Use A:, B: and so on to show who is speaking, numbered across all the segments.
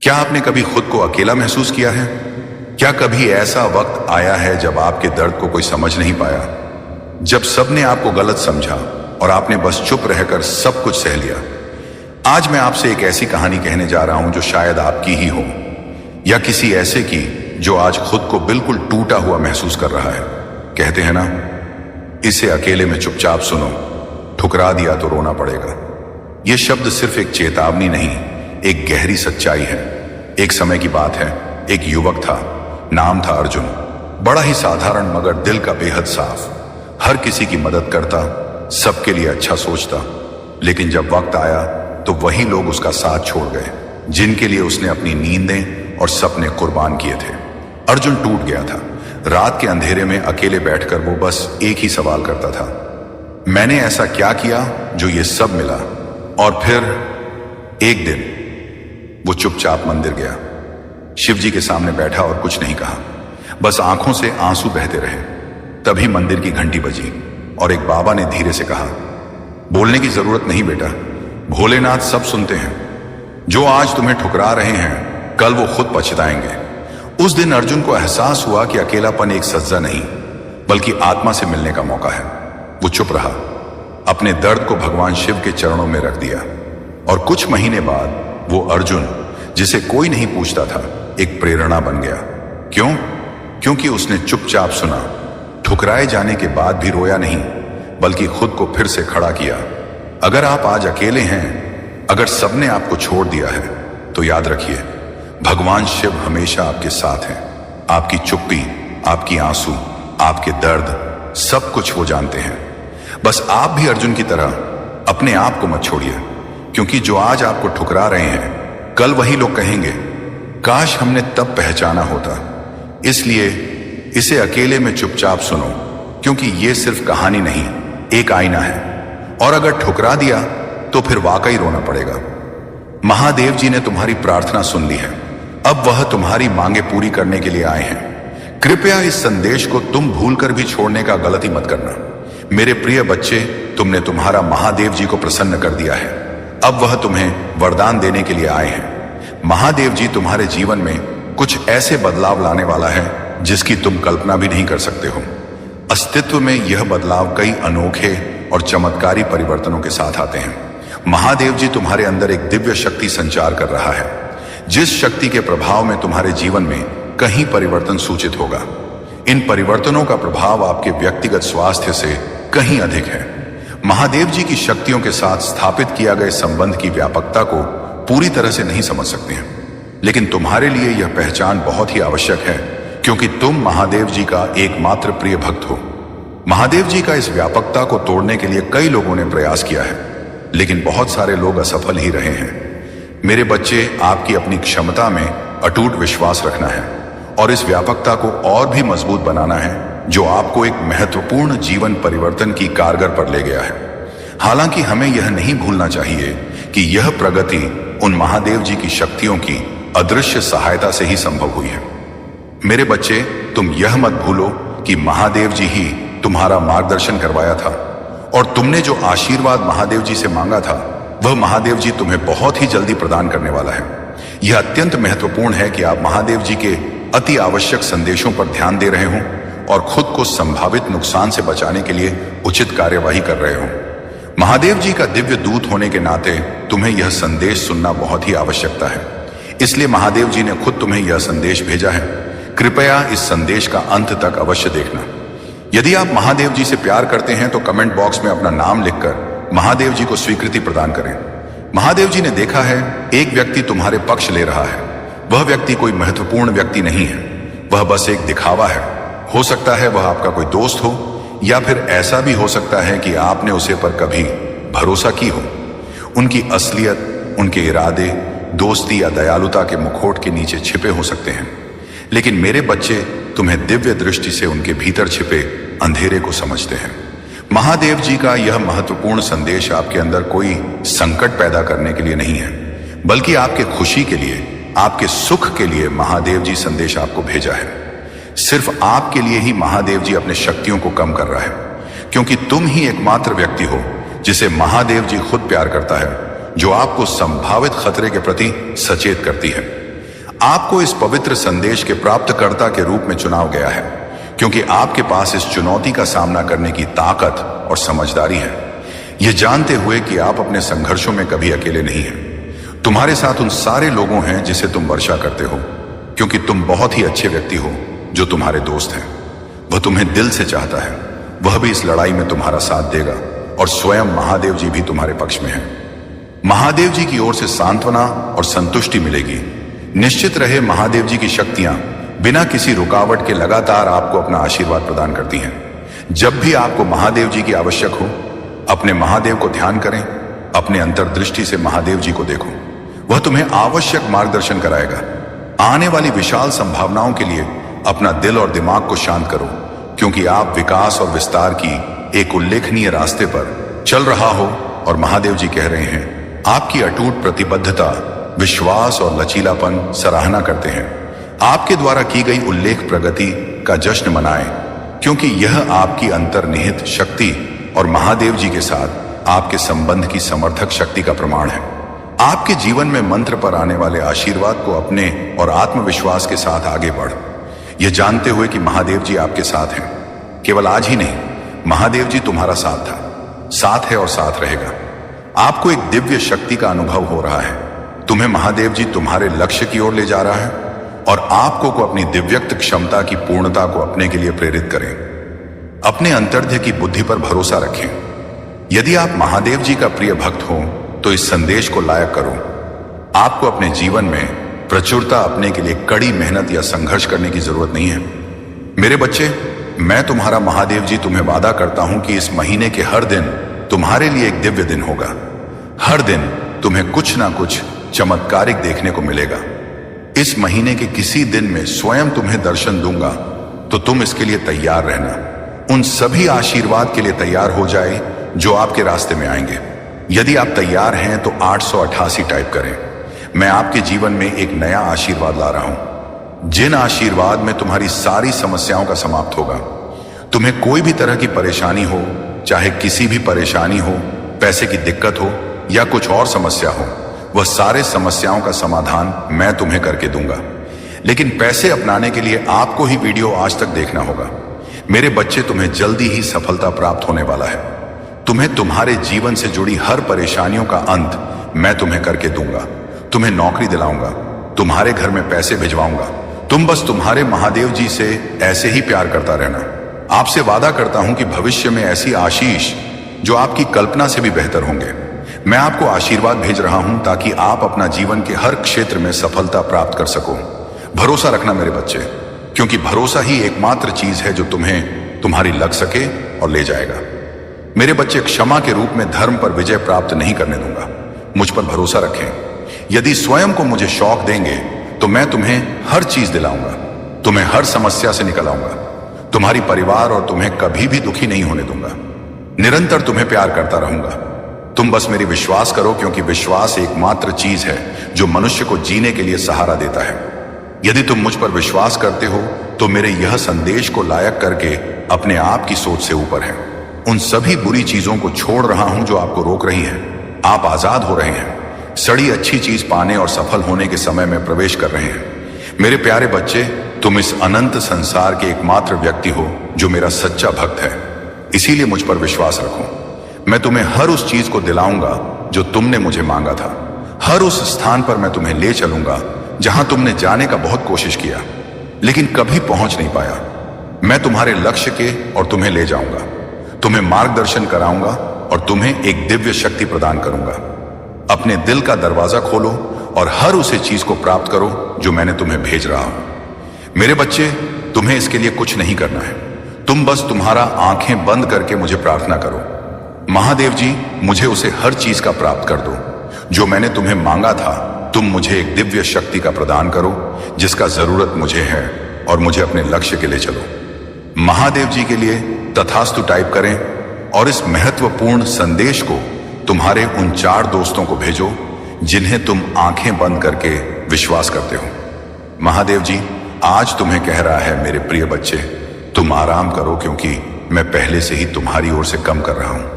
A: क्या आपने कभी खुद को अकेला महसूस किया है? क्या कभी ऐसा वक्त आया है जब आपके दर्द को कोई समझ नहीं पाया, जब सबने आपको गलत समझा और आपने बस चुप रहकर सब कुछ सह लिया? आज मैं आपसे एक ऐसी कहानी कहने जा रहा हूं जो शायद आपकी ही हो, या किसी ऐसे की जो आज खुद को बिल्कुल टूटा हुआ महसूस कर रहा है। कहते हैं ना, इसे अकेले में चुपचाप सुनो, ठुकरा दिया तो रोना पड़ेगा। यह शब्द सिर्फ एक चेतावनी नहीं, एक गहरी सच्चाई है। एक समय की बात है, एक युवक था, नाम था अर्जुन। बड़ा ही साधारण मगर दिल का बेहद साफ। हर किसी की मदद करता, सबके लिए अच्छा सोचता। लेकिन जब वक्त आया तो वही लोग उसका साथ छोड़ गए जिनके लिए उसने अपनी नींदें और सपने कुर्बान किए थे। अर्जुन टूट गया था। रात के अंधेरे में अकेले बैठकर वो बस एक ही सवाल करता था, मैंने ऐसा क्या किया जो ये सब मिला? और फिर एक दिन वो चुपचाप मंदिर गया, शिव जी के सामने बैठा और कुछ नहीं कहा, बस आंखों से आंसू बहते रहे। तभी मंदिर की घंटी बजी और एक बाबा ने धीरे से कहा, बोलने की जरूरत नहीं बेटा, भोलेनाथ सब सुनते हैं। जो आज तुम्हें ठुकरा रहे हैं, कल वो खुद पछताएंगे। उस दिन अर्जुन को एहसास हुआ कि अकेलापन एक सज्जा नहीं बल्कि आत्मा से मिलने का मौका है। वो चुप रहा, अपने दर्द को भगवान शिव के चरणों में रख दिया। और कुछ महीने बाद वो अर्जुन, जिसे कोई नहीं पूछता था, एक प्रेरणा बन गया। क्यों? क्योंकि उसने चुपचाप सुना, ठुकराए जाने के बाद भी रोया नहीं बल्कि खुद को फिर से खड़ा किया। अगर आप आज अकेले हैं, अगर सबने आपको छोड़ दिया है, तो याद रखिए, भगवान शिव हमेशा आपके साथ हैं। आपकी चुप्पी, आपकी आंसू, आपके दर्द, सब कुछ वो जानते हैं। बस आप भी अर्जुन की तरह अपने आप को मत छोड़िए, क्योंकि जो आज आपको ठुकरा रहे हैं, कल वही लोग कहेंगे, काश हमने तब पहचाना होता। इसलिए इसे अकेले में चुपचाप सुनो, क्योंकि ये सिर्फ कहानी नहीं, एक आईना है। और अगर ठुकरा दिया तो फिर वाकई रोना पड़ेगा। महादेव जी ने तुम्हारी प्रार्थना सुन ली है, अब वह तुम्हारी मांगे पूरी करने के लिए आए हैं। कृपया इस संदेश को तुम भूलकर भी छोड़ने का गलती मत करना। मेरे प्रिय बच्चे, तुमने तुम्हारा महादेव जी को प्रसन्न कर दिया है, अब वह तुम्हें वरदान देने के लिए आए हैं। महादेव जी तुम्हारे जीवन में कुछ ऐसे बदलाव लाने वाला है जिसकी तुम कल्पना भी नहीं कर सकते हो। अस्तित्व में यह बदलाव कई अनोखे और चमत्कारी परिवर्तनों के साथ आते हैं। महादेव जी तुम्हारे अंदर एक दिव्य शक्ति संचार कर रहा है, जिस शक्ति के प्रभाव में तुम्हारे जीवन में कहीं परिवर्तन सूचित होगा। इन परिवर्तनों का प्रभाव आपके व्यक्तिगत स्वास्थ्य से कहीं अधिक है। महादेव जी की शक्तियों के साथ स्थापित किया गए संबंध की व्यापकता को पूरी तरह से नहीं समझ सकते हैं, लेकिन तुम्हारे लिए यह पहचान बहुत ही आवश्यक है, क्योंकि तुम महादेव जी का एकमात्र प्रिय भक्त हो। महादेव जी का इस व्यापकता को तोड़ने के लिए कई लोगों ने प्रयास किया है, लेकिन बहुत सारे लोग असफल ही रहे हैं। मेरे बच्चे, आपकी अपनी क्षमता में अटूट विश्वास रखना है और इस व्यापकता को और भी मजबूत बनाना है, जो आपको एक महत्वपूर्ण जीवन परिवर्तन की कारगर पर ले गया है। हालांकि हमें यह नहीं भूलना चाहिए कि यह प्रगति उन महादेव जी की शक्तियों की अदृश्य सहायता से ही संभव हुई है। मेरे बच्चे, तुम यह मत भूलो कि महादेव जी ही तुम्हारा मार्गदर्शन करवाया था, और तुमने जो आशीर्वाद महादेव जी से मांगा था, वह महादेव जी तुम्हें बहुत ही जल्दी प्रदान करने वाला है। यह अत्यंत महत्वपूर्ण है कि आप महादेव जी के अति आवश्यक संदेशों पर ध्यान दे रहे हों और खुद को संभावित नुकसान से बचाने के लिए उचित कार्यवाही कर रहे हों। महादेव जी का दिव्य दूत होने के नाते तुम्हें यह संदेश सुनना बहुत ही आवश्यकता है। इसलिए महादेव जी ने खुद तुम्हें यह संदेश भेजा है। कृपया इस संदेश का अंत तक अवश्य देखना। यदि आप महादेव जी से प्यार करते हैं तो कमेंट बॉक्स में अपना नाम लिखकर महादेव जी को स्वीकृति प्रदान करें। महादेव जी ने देखा है, एक व्यक्ति तुम्हारे पक्ष ले रहा है। वह व्यक्ति कोई महत्वपूर्ण व्यक्ति नहीं है, वह बस एक दिखावा है। हो सकता है वह आपका कोई दोस्त हो, या फिर ऐसा भी हो सकता है कि आपने उसे पर कभी भरोसा की हो। उनकी असलियत, उनके इरादे, दोस्ती या दयालुता के मुखौट के नीचे छिपे हो सकते हैं, लेकिन मेरे बच्चे, तुम्हें दिव्य दृष्टि से उनके भीतर छिपे अंधेरे को समझते हैं। महादेव जी का यह महत्वपूर्ण संदेश आपके अंदर कोई संकट पैदा करने के लिए नहीं है, बल्कि आपके खुशी के लिए, आपके सुख के लिए महादेव जी संदेश आपको भेजा है। सिर्फ आपके लिए ही महादेव जी अपने शक्तियों को कम कर रहा है, क्योंकि तुम ही एकमात्र व्यक्ति हो जिसे महादेव जी खुद प्यार करता है, जो आपको संभावित खतरे के प्रति सचेत करती है। आपको इस पवित्र संदेश के प्राप्तकर्ता के रूप में चुनाव गया है, क्योंकि आपके पास इस चुनौती का सामना करने की ताकत और समझदारी है, यह जानते हुए कि आप अपने संघर्षों में कभी अकेले नहीं हैं। तुम्हारे साथ उन सारे लोगों हैं जिसे तुम वर्षा करते हो, क्योंकि तुम बहुत ही अच्छे व्यक्ति हो जो तुम्हारे दोस्त हैं। वह तुम्हें दिल से चाहता है, वह भी इस लड़ाई में तुम्हारा साथ देगा, और स्वयं महादेव जी भी तुम्हारे पक्ष में हैं। महादेव जी की ओर से सांत्वना और संतुष्टि मिलेगी। निश्चित रहे, महादेव जी की शक्तियां बिना किसी रुकावट के लगातार आपको अपना आशीर्वाद प्रदान करती हैं। जब भी आपको महादेव जी की आवश्यक हो, अपने महादेव को ध्यान करें, अपने अंतर्दृष्टि से महादेव जी को देखो। वह तुम्हें आवश्यक मार्गदर्शन कराएगा। आने वाली विशाल संभावनाओं के लिए अपना दिल और दिमाग को शांत करो, क्योंकि आप विकास और विस्तार की एक उल्लेखनीय रास्ते पर चल रहा हो, और महादेव जी कह रहे हैं आपकी अटूट प्रतिबद्धता, विश्वास और लचीलापन सराहना करते हैं। आपके द्वारा की गई उल्लेख प्रगति का जश्न मनाएं, क्योंकि यह आपकी अंतर्निहित शक्ति और महादेव जी के साथ आपके संबंध की समर्थक शक्ति का प्रमाण है। आपके जीवन में मंत्र पर आने वाले आशीर्वाद को अपने और आत्मविश्वास के साथ आगे बढ़, यह जानते हुए कि महादेव जी आपके साथ हैं। केवल आज ही नहीं, महादेव जी तुम्हारा साथ है और साथ रहेगा। आपको एक दिव्य शक्ति का अनुभव हो रहा है। तुम्हें महादेव जी तुम्हारे लक्ष्य की ओर ले जा रहा है, और आपको अपनी दिव्यक्त क्षमता की पूर्णता को अपने के लिए प्रेरित करें। अपने अंतर्ध्य की बुद्धि पर भरोसा रखें। यदि आप महादेव जी का प्रिय भक्त हो तो इस संदेश को लायक करो। आपको अपने जीवन में प्रचुरता अपने के लिए कड़ी मेहनत या संघर्ष करने की जरूरत नहीं है। मेरे बच्चे, मैं तुम्हारा महादेव जी तुम्हें वादा करता हूं कि इस महीने के हर दिन तुम्हारे लिए एक दिव्य दिन होगा। हर दिन तुम्हें कुछ ना कुछ चमत्कारिक देखने को मिलेगा। इस महीने के किसी दिन में स्वयं तुम्हें दर्शन दूंगा, तो तुम इसके लिए तैयार रहना। उन सभी आशीर्वाद के लिए तैयार हो जाए जो आपके रास्ते में आएंगे। यदि आप तैयार हैं तो 888 टाइप करें। मैं आपके जीवन में एक नया आशीर्वाद ला रहा हूं, जिन आशीर्वाद में तुम्हारी सारी समस्याओं का समाप्त होगा। तुम्हें कोई भी तरह की परेशानी हो, चाहे किसी भी परेशानी हो, पैसे की दिक्कत हो या कुछ और समस्या हो, वह सारे समस्याओं का समाधान मैं तुम्हें करके दूंगा। लेकिन पैसे अपनाने के लिए आपको ही वीडियो आज तक देखना होगा। मेरे बच्चे, तुम्हें जल्दी ही सफलता प्राप्त होने वाला है। तुम्हें तुम्हारे जीवन से जुड़ी हर परेशानियों का अंत मैं तुम्हें करके दूंगा। तुम्हें नौकरी दिलाऊंगा, तुम्हारे घर में पैसे भिजवाऊंगा। तुम बस तुम्हारे महादेव जी से ऐसे ही प्यार करता रहना। आपसे वादा करता हूं कि भविष्य में ऐसी आशीष जो आपकी कल्पना से भी बेहतर होंगे। मैं आपको आशीर्वाद भेज रहा हूं ताकि आप अपना जीवन के हर क्षेत्र में सफलता प्राप्त कर सको। भरोसा रखना मेरे बच्चे, क्योंकि भरोसा ही एकमात्र चीज है जो तुम्हें तुम्हारी लग सके और ले जाएगा। मेरे बच्चे, क्षमा के रूप में धर्म पर विजय प्राप्त नहीं करने दूंगा। मुझ पर भरोसा रखें। यदि स्वयं को मुझे शौक देंगे तो मैं तुम्हें हर चीज दिलाऊंगा, तुम्हें हर समस्या से निकलाऊंगा, तुम्हारी परिवार और तुम्हें कभी भी दुखी नहीं होने दूंगा। निरंतर तुम्हें प्यार करता रहूंगा। तुम बस मेरी विश्वास करो, क्योंकि विश्वास एकमात्र चीज है जो मनुष्य को जीने के लिए सहारा देता है। यदि तुम मुझ पर विश्वास करते हो तो मेरे यह संदेश को लायक करके अपने आप की सोच से ऊपर है। उन सभी बुरी चीजों को छोड़ रहा हूं जो आपको रोक रही हैं। आप आजाद हो रहे हैं। सड़ी अच्छी चीज पाने और सफल होने के समय में प्रवेश कर रहे हैं। मेरे प्यारे बच्चे, तुम इस अनंत संसार के एकमात्र व्यक्ति हो जो मेरा सच्चा भक्त है। इसीलिए मुझ पर विश्वास रखो। मैं तुम्हें हर उस चीज को दिलाऊंगा जो तुमने मुझे मांगा था। हर उस स्थान पर मैं तुम्हें ले चलूंगा जहां तुमने जाने का बहुत कोशिश किया लेकिन कभी पहुंच नहीं पाया। मैं तुम्हारे लक्ष्य के और तुम्हें ले जाऊंगा, तुम्हें मार्गदर्शन कराऊंगा और तुम्हें एक दिव्य शक्ति प्रदान करूंगा। अपने दिल का दरवाजा खोलो और हर उसे चीज को प्राप्त करो जो मैंने तुम्हें भेज रहा हूं। मेरे बच्चे, तुम्हें इसके लिए कुछ नहीं करना है। तुम बस तुम्हारा आंखें बंद करके मुझे प्रार्थना करो, महादेव जी मुझे उसे हर चीज का प्राप्त कर दो जो मैंने तुम्हें मांगा था। तुम मुझे एक दिव्य शक्ति का प्रदान करो जिसका जरूरत मुझे है, और मुझे अपने लक्ष्य के लिए चलो। महादेव जी के लिए तथास्तु टाइप करें और इस महत्वपूर्ण संदेश को तुम्हारे उन 4 दोस्तों को भेजो जिन्हें तुम आंखें बंद करके विश्वास करते हो। महादेव जी आज तुम्हें कह रहा है, मेरे प्रिय बच्चे, तुम आराम करो, क्योंकि मैं पहले से ही तुम्हारी ओर से कम कर रहा हूं।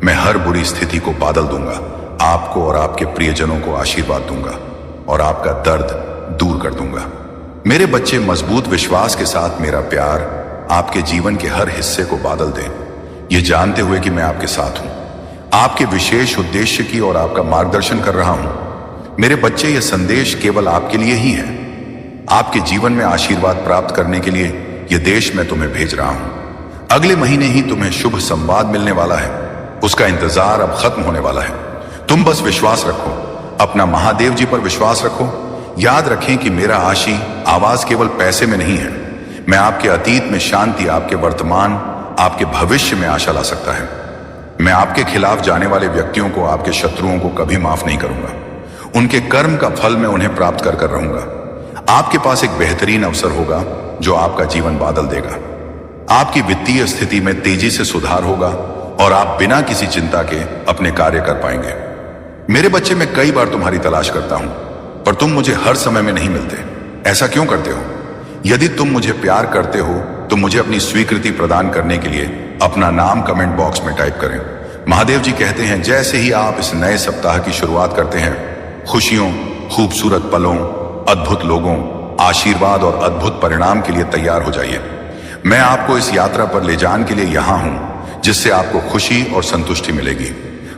A: मैं हर बुरी स्थिति को बादल दूंगा, आपको और आपके प्रियजनों को आशीर्वाद दूंगा और आपका दर्द दूर कर दूंगा। मेरे बच्चे, मजबूत विश्वास के साथ मेरा प्यार आपके जीवन के हर हिस्से को बादल दे, ये जानते हुए कि मैं आपके साथ हूं, आपके विशेष उद्देश्य की और आपका मार्गदर्शन कर रहा हूं। मेरे बच्चे, ये संदेश केवल आपके लिए ही है। आपके जीवन में आशीर्वाद प्राप्त करने के लिए यह देश मैं तुम्हें भेज रहा हूं। अगले महीने ही तुम्हें शुभ संवाद मिलने वाला है, उसका इंतजार अब खत्म होने वाला है। तुम बस विश्वास रखो, अपना महादेव जी पर विश्वास रखो। याद रखें कि मेरा आवाज केवल पैसे में नहीं है। मैं आपके अतीत में शांति, आपके वर्तमान, आपके भविष्य में आशा ला सकता है। मैं आपके खिलाफ जाने वाले व्यक्तियों को, आपके शत्रुओं को कभी माफ नहीं करूंगा। उनके कर्म का फल मैं उन्हें प्राप्त कर कर रहूंगा। आपके पास एक बेहतरीन अवसर होगा जो आपका जीवन बादल देगा। आपकी वित्तीय स्थिति में तेजी से सुधार होगा और आप बिना किसी चिंता के अपने कार्य कर पाएंगे। मेरे बच्चे, मैं कई बार तुम्हारी तलाश करता हूं, पर तुम मुझे हर समय में नहीं मिलते। ऐसा क्यों करते हो? यदि तुम मुझे प्यार करते हो तो मुझे अपनी स्वीकृति प्रदान करने के लिए अपना नाम कमेंट बॉक्स में टाइप करें। महादेव जी कहते हैं, जैसे ही आप इस नए सप्ताह की शुरुआत करते हैं, खुशियों, खूबसूरत पलों, अद्भुत लोगों, आशीर्वाद और अद्भुत परिणाम के लिए तैयार हो जाइए। मैं आपको इस यात्रा पर ले जाने के लिए यहां हूं, जिससे आपको खुशी और संतुष्टि मिलेगी।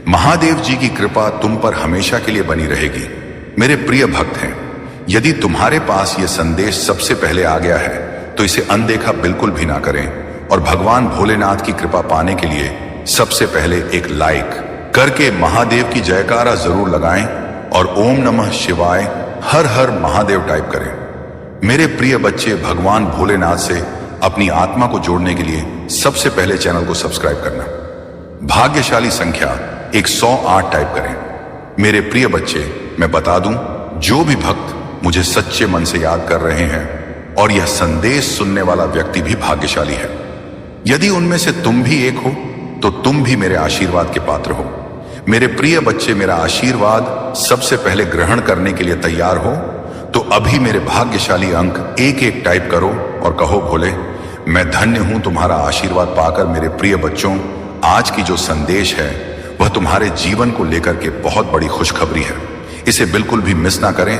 A: महादेव जी की कृपा तुम पर हमेशा के लिए बनी रहेगी। मेरे प्रिय भक्त हैं, यदि तुम्हारे पास यह संदेश सबसे पहले आ गया है तो इसे अनदेखा बिल्कुल भी ना करें और भगवान भोलेनाथ की कृपा पाने के लिए सबसे पहले एक लाइक करके महादेव की जयकारा जरूर लगाएं और ओम नमः शिवाय, हर हर महादेव टाइप करें। मेरे प्रिय बच्चे, भगवान भोलेनाथ से अपनी आत्मा को जोड़ने के लिए सबसे पहले चैनल को सब्सक्राइब करना। भाग्यशाली संख्या 108 टाइप करें। मेरे प्रिय बच्चे, मैं बता दूं, जो भी भक्त मुझे सच्चे मन से याद कर रहे हैं और यह संदेश सुनने वाला व्यक्ति भी भाग्यशाली है। यदि उनमें से तुम भी एक हो तो तुम भी मेरे आशीर्वाद के पात्र हो। मेरे प्रिय बच्चे, मेरा आशीर्वाद सबसे पहले ग्रहण करने के लिए तैयार हो तो अभी मेरे भाग्यशाली अंक 1-1 टाइप करो और कहो, भोले मैं धन्य हूं तुम्हारा आशीर्वाद पाकर। मेरे प्रिय बच्चों, आज की जो संदेश है वह तुम्हारे जीवन को लेकर के बहुत बड़ी खुशखबरी है। इसे बिल्कुल भी मिस ना करें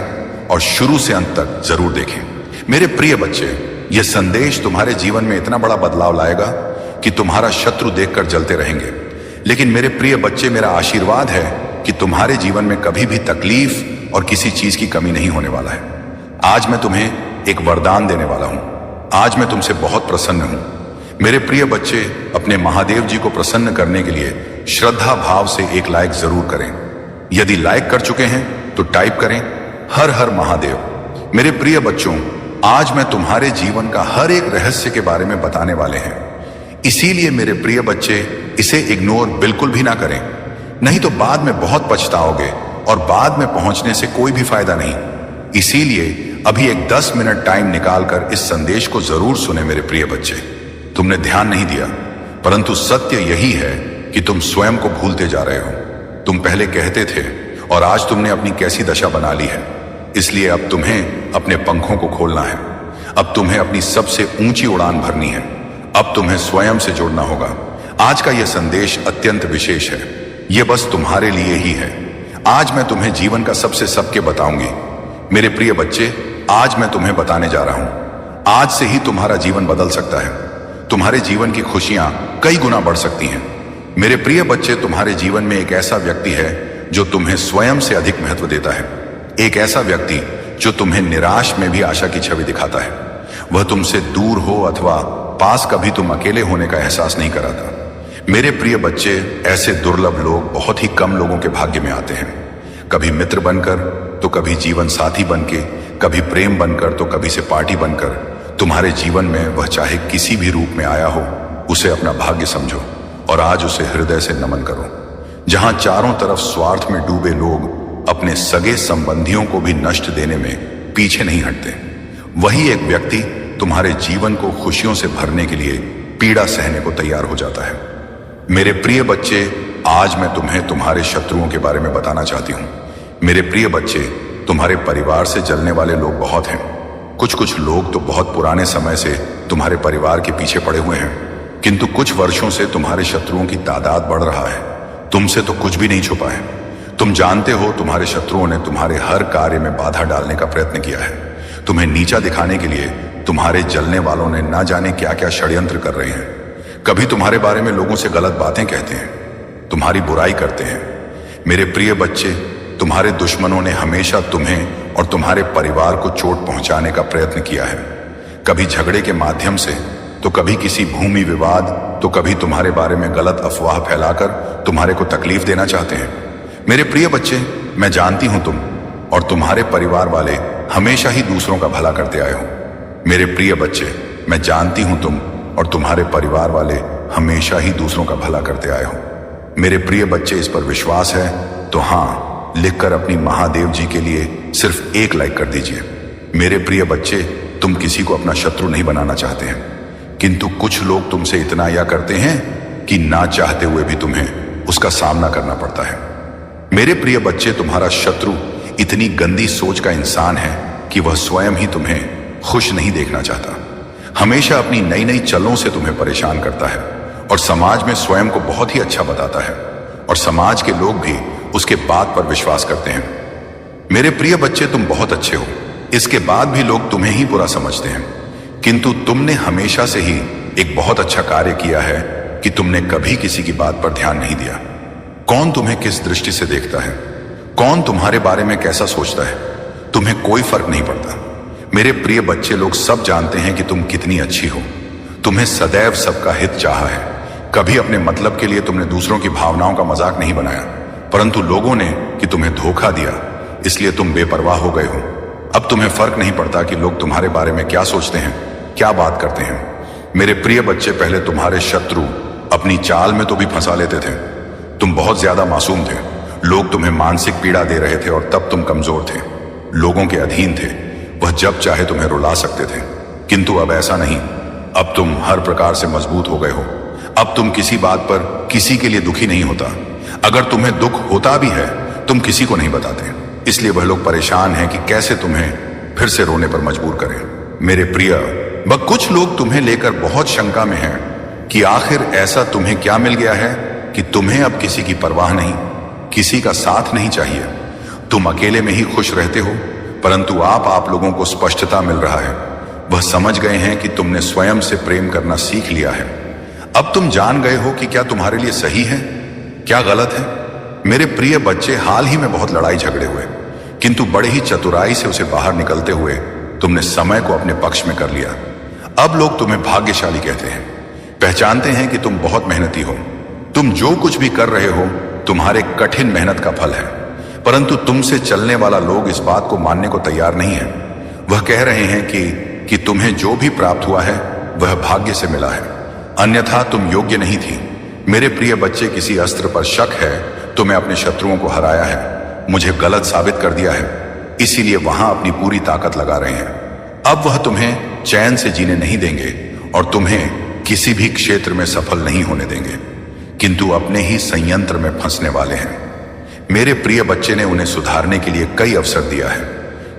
A: और शुरू से अंत तक जरूर देखें। मेरे प्रिय बच्चे, यह संदेश तुम्हारे जीवन में इतना बड़ा बदलाव लाएगा कि तुम्हारा शत्रु देखकर जलते रहेंगे। लेकिन मेरे प्रिय बच्चे, मेरा आशीर्वाद है कि तुम्हारे जीवन में कभी भी तकलीफ और किसी चीज की कमी नहीं होने वाला है। आज मैं तुम्हें एक वरदान देने वाला हूं। आज मैं तुमसे बहुत प्रसन्न हूं। मेरे प्रिय बच्चे, अपने महादेव जी को प्रसन्न करने के लिए श्रद्धा भाव से एक लाइक जरूर करें। यदि लाइक कर चुके हैं तो टाइप करें, हर हर महादेव। मेरे प्रिय बच्चों, आज मैं तुम्हारे जीवन का हर एक रहस्य के बारे में बताने वाले हैं। इसीलिए मेरे प्रिय बच्चे, इसे इग्नोर बिल्कुल भी ना करें, नहीं तो बाद में बहुत पछताओगे और बाद में पहुंचने से कोई भी फायदा नहीं। इसीलिए अभी एक 10 मिनट टाइम निकालकर इस संदेश को जरूर सुने। मेरे प्रिय बच्चे, तुमने ध्यान नहीं दिया, परंतु सत्य यही है कि तुम स्वयं को भूलते जा रहे हो। तुम पहले कहते थे और आज तुमने अपनी कैसी दशा बना ली है। इसलिए अब तुम्हें अपने पंखों को खोलना है। अब तुम्हें अपनी सबसे ऊंची उड़ान भरनी है। अब तुम्हें स्वयं से जुड़ना होगा। आज का यह संदेश अत्यंत विशेष है। यह बस तुम्हारे लिए ही है। आज मैं तुम्हें जीवन का सबसे सबके बताऊंगी। मेरे प्रिय बच्चे, आज मैं तुम्हें बताने जा रहा हूं। आज से ही तुम्हारा जीवन बदल सकता है। तुम्हारे जीवन की खुशियां कई गुना बढ़ सकती हैं। मेरे प्रिय बच्चे, तुम्हारे जीवन में एक ऐसा व्यक्ति है जो तुम्हें स्वयं से अधिक महत्व देता है। एक ऐसा व्यक्ति जो तुम्हें निराश में भी आशा की छवि दिखाता है। वह तुमसे दूर हो अथवा पास, कभी तुम अकेले होने का एहसास नहीं कराता। मेरे प्रिय बच्चे, ऐसे दुर्लभ लोग बहुत ही कम लोगों के भाग्य में आते हैं। कभी मित्र बनकर तो कभी जीवन साथी बनके, कभी प्रेम बनकर तो कभी से पार्टी बनकर। तुम्हारे जीवन में वह चाहे किसी भी रूप में आया हो, उसे अपना भाग्य समझो और आज उसे हृदय से नमन करो। जहां चारों तरफ स्वार्थ में डूबे लोग अपने सगे संबंधियों को भी नष्ट देने में पीछे नहीं हटते, वही एक व्यक्ति तुम्हारे जीवन को खुशियों से भरने के लिए पीड़ा सहने को तैयार हो जाता है। मेरे प्रिय बच्चे, आज मैं तुम्हें तुम्हारे शत्रुओं के बारे में बताना चाहती हूं। मेरे प्रिय बच्चे, तुम्हारे परिवार से जलने वाले लोग बहुत हैं। कुछ लोग तो बहुत पुराने समय से तुम्हारे परिवार के पीछे पड़े हुए हैं, किंतु कुछ वर्षों से तुम्हारे शत्रुओं की तादाद बढ़ रहा है। तुमसे तो कुछ भी नहीं छुपा है। तुम जानते हो, तुम्हारे शत्रुओं ने तुम्हारे हर कार्य में बाधा डालने का प्रयत्न किया है। तुम्हें नीचा दिखाने के लिए तुम्हारे जलने वालों ने ना जाने क्या क्या षड्यंत्र कर रहे हैं। कभी तुम्हारे बारे में लोगों से गलत बातें कहते हैं, तुम्हारी बुराई करते हैं। मेरे प्रिय बच्चे, तुम्हारे दुश्मनों ने हमेशा तुम्हें और तुम्हारे परिवार को चोट पहुंचाने का प्रयत्न किया है। कभी झगड़े के माध्यम से, तो कभी किसी भूमि विवाद, तो कभी तुम्हारे बारे में गलत अफवाह फैलाकर तुम्हारे को तकलीफ देना चाहते हैं। मेरे प्रिय बच्चे, मैं जानती हूं तुम और तुम्हारे परिवार वाले हमेशा ही दूसरों का भला करते आए हो। मेरे प्रिय बच्चे, मैं जानती हूं तुम और तुम्हारे परिवार वाले हमेशा ही दूसरों का भला करते आए हो। मेरे प्रिय बच्चे, इस पर विश्वास है तो हाँ लिखकर अपनी महादेव जी के लिए सिर्फ एक लाइक कर दीजिए। मेरे प्रिय बच्चे, तुम किसी को अपना शत्रु नहीं बनाना चाहते हैं, किंतु कुछ लोग तुमसे इतना या करते हैं कि ना चाहते हुए भी तुम्हें उसका सामना करना पड़ता है। मेरे प्रिय बच्चे, तुम्हारा शत्रु इतनी गंदी सोच का इंसान है कि वह स्वयं ही तुम्हें खुश नहीं देखना चाहता। हमेशा अपनी नई नई चलों से तुम्हें परेशान करता है और समाज में स्वयं को बहुत ही अच्छा बताता है और समाज के लोग भी उसके बात पर विश्वास करते हैं। मेरे प्रिय बच्चे, तुम बहुत अच्छे हो, इसके बाद भी लोग तुम्हें ही बुरा समझते हैं, किंतु तुमने हमेशा से ही एक बहुत अच्छा कार्य किया है कि तुमने कभी किसी की बात पर ध्यान नहीं दिया। कौन तुम्हें किस दृष्टि से देखता है, कौन तुम्हारे बारे में कैसा सोचता है, तुम्हें कोई फर्क नहीं पड़ता। मेरे प्रिय बच्चे, लोग सब जानते हैं कि तुम कितनी अच्छी हो। तुम्हें सदैव सबका हित चाहा है। कभी अपने मतलब के लिए तुमने दूसरों की भावनाओं का मजाक नहीं बनाया, परंतु लोगों ने कि तुम्हें धोखा दिया, इसलिए तुम बेपरवाह हो गए हो। अब तुम्हें फर्क नहीं पड़ता कि लोग तुम्हारे बारे में क्या सोचते हैं, क्या बात करते हैं। मेरे प्रिय बच्चे, पहले तुम्हारे शत्रु अपनी चाल में तो भी फंसा लेते थे। तुम बहुत ज्यादा मासूम थे, लोग तुम्हें मानसिक पीड़ा दे रहे थे और तब तुम कमजोर थे, लोगों के अधीन थे। वह जब चाहे तुम्हें रुला सकते थे, किंतु अब ऐसा नहीं। अब तुम हर प्रकार से मजबूत हो गए हो। अब तुम किसी बात पर किसी के लिए दुखी नहीं होता। अगर तुम्हें दुख होता भी है, तुम किसी को नहीं बताते, इसलिए वह लोग परेशान हैं कि कैसे तुम्हें फिर से रोने पर मजबूर करें। मेरे प्रिय, वह कुछ लोग तुम्हें लेकर बहुत शंका में हैं कि आखिर ऐसा तुम्हें क्या मिल गया है कि तुम्हें अब किसी की परवाह नहीं, किसी का साथ नहीं चाहिए। तुम अकेले में ही खुश रहते हो, परंतु आप लोगों को स्पष्टता मिल रहा है। वह समझ गए हैं कि तुमने स्वयं से प्रेम करना सीख लिया है। अब तुम जान गए हो कि क्या तुम्हारे लिए सही है, क्या गलत है। मेरे प्रिय बच्चे, हाल ही में बहुत लड़ाई झगड़े हुए, किंतु बड़े ही चतुराई से उसे बाहर निकलते हुए तुमने समय को अपने पक्ष में कर लिया। अब लोग तुम्हें भाग्यशाली कहते हैं, पहचानते हैं कि तुम बहुत मेहनती हो। तुम जो कुछ भी कर रहे हो तुम्हारे कठिन मेहनत का फल है, परंतु तुमसे चलने वाला लोग इस बात को मानने को तैयार नहीं है। वह कह रहे हैं कि तुम्हें जो भी प्राप्त हुआ है वह भाग्य से मिला है, अन्यथा तुम योग्य नहीं थी। मेरे प्रिय बच्चे, किसी अस्त्र पर शक है, तुम्हें अपने शत्रुओं को हराया है, मुझे गलत साबित कर दिया है, इसीलिए वहां अपनी पूरी ताकत लगा रहे हैं। अब वह तुम्हें चैन से जीने नहीं देंगे और तुम्हें किसी भी क्षेत्र में सफल नहीं होने देंगे, किंतु अपने ही संयंत्र में फंसने वाले हैं। मेरे प्रिय बच्चे ने उन्हें सुधारने के लिए कई अवसर दिया है,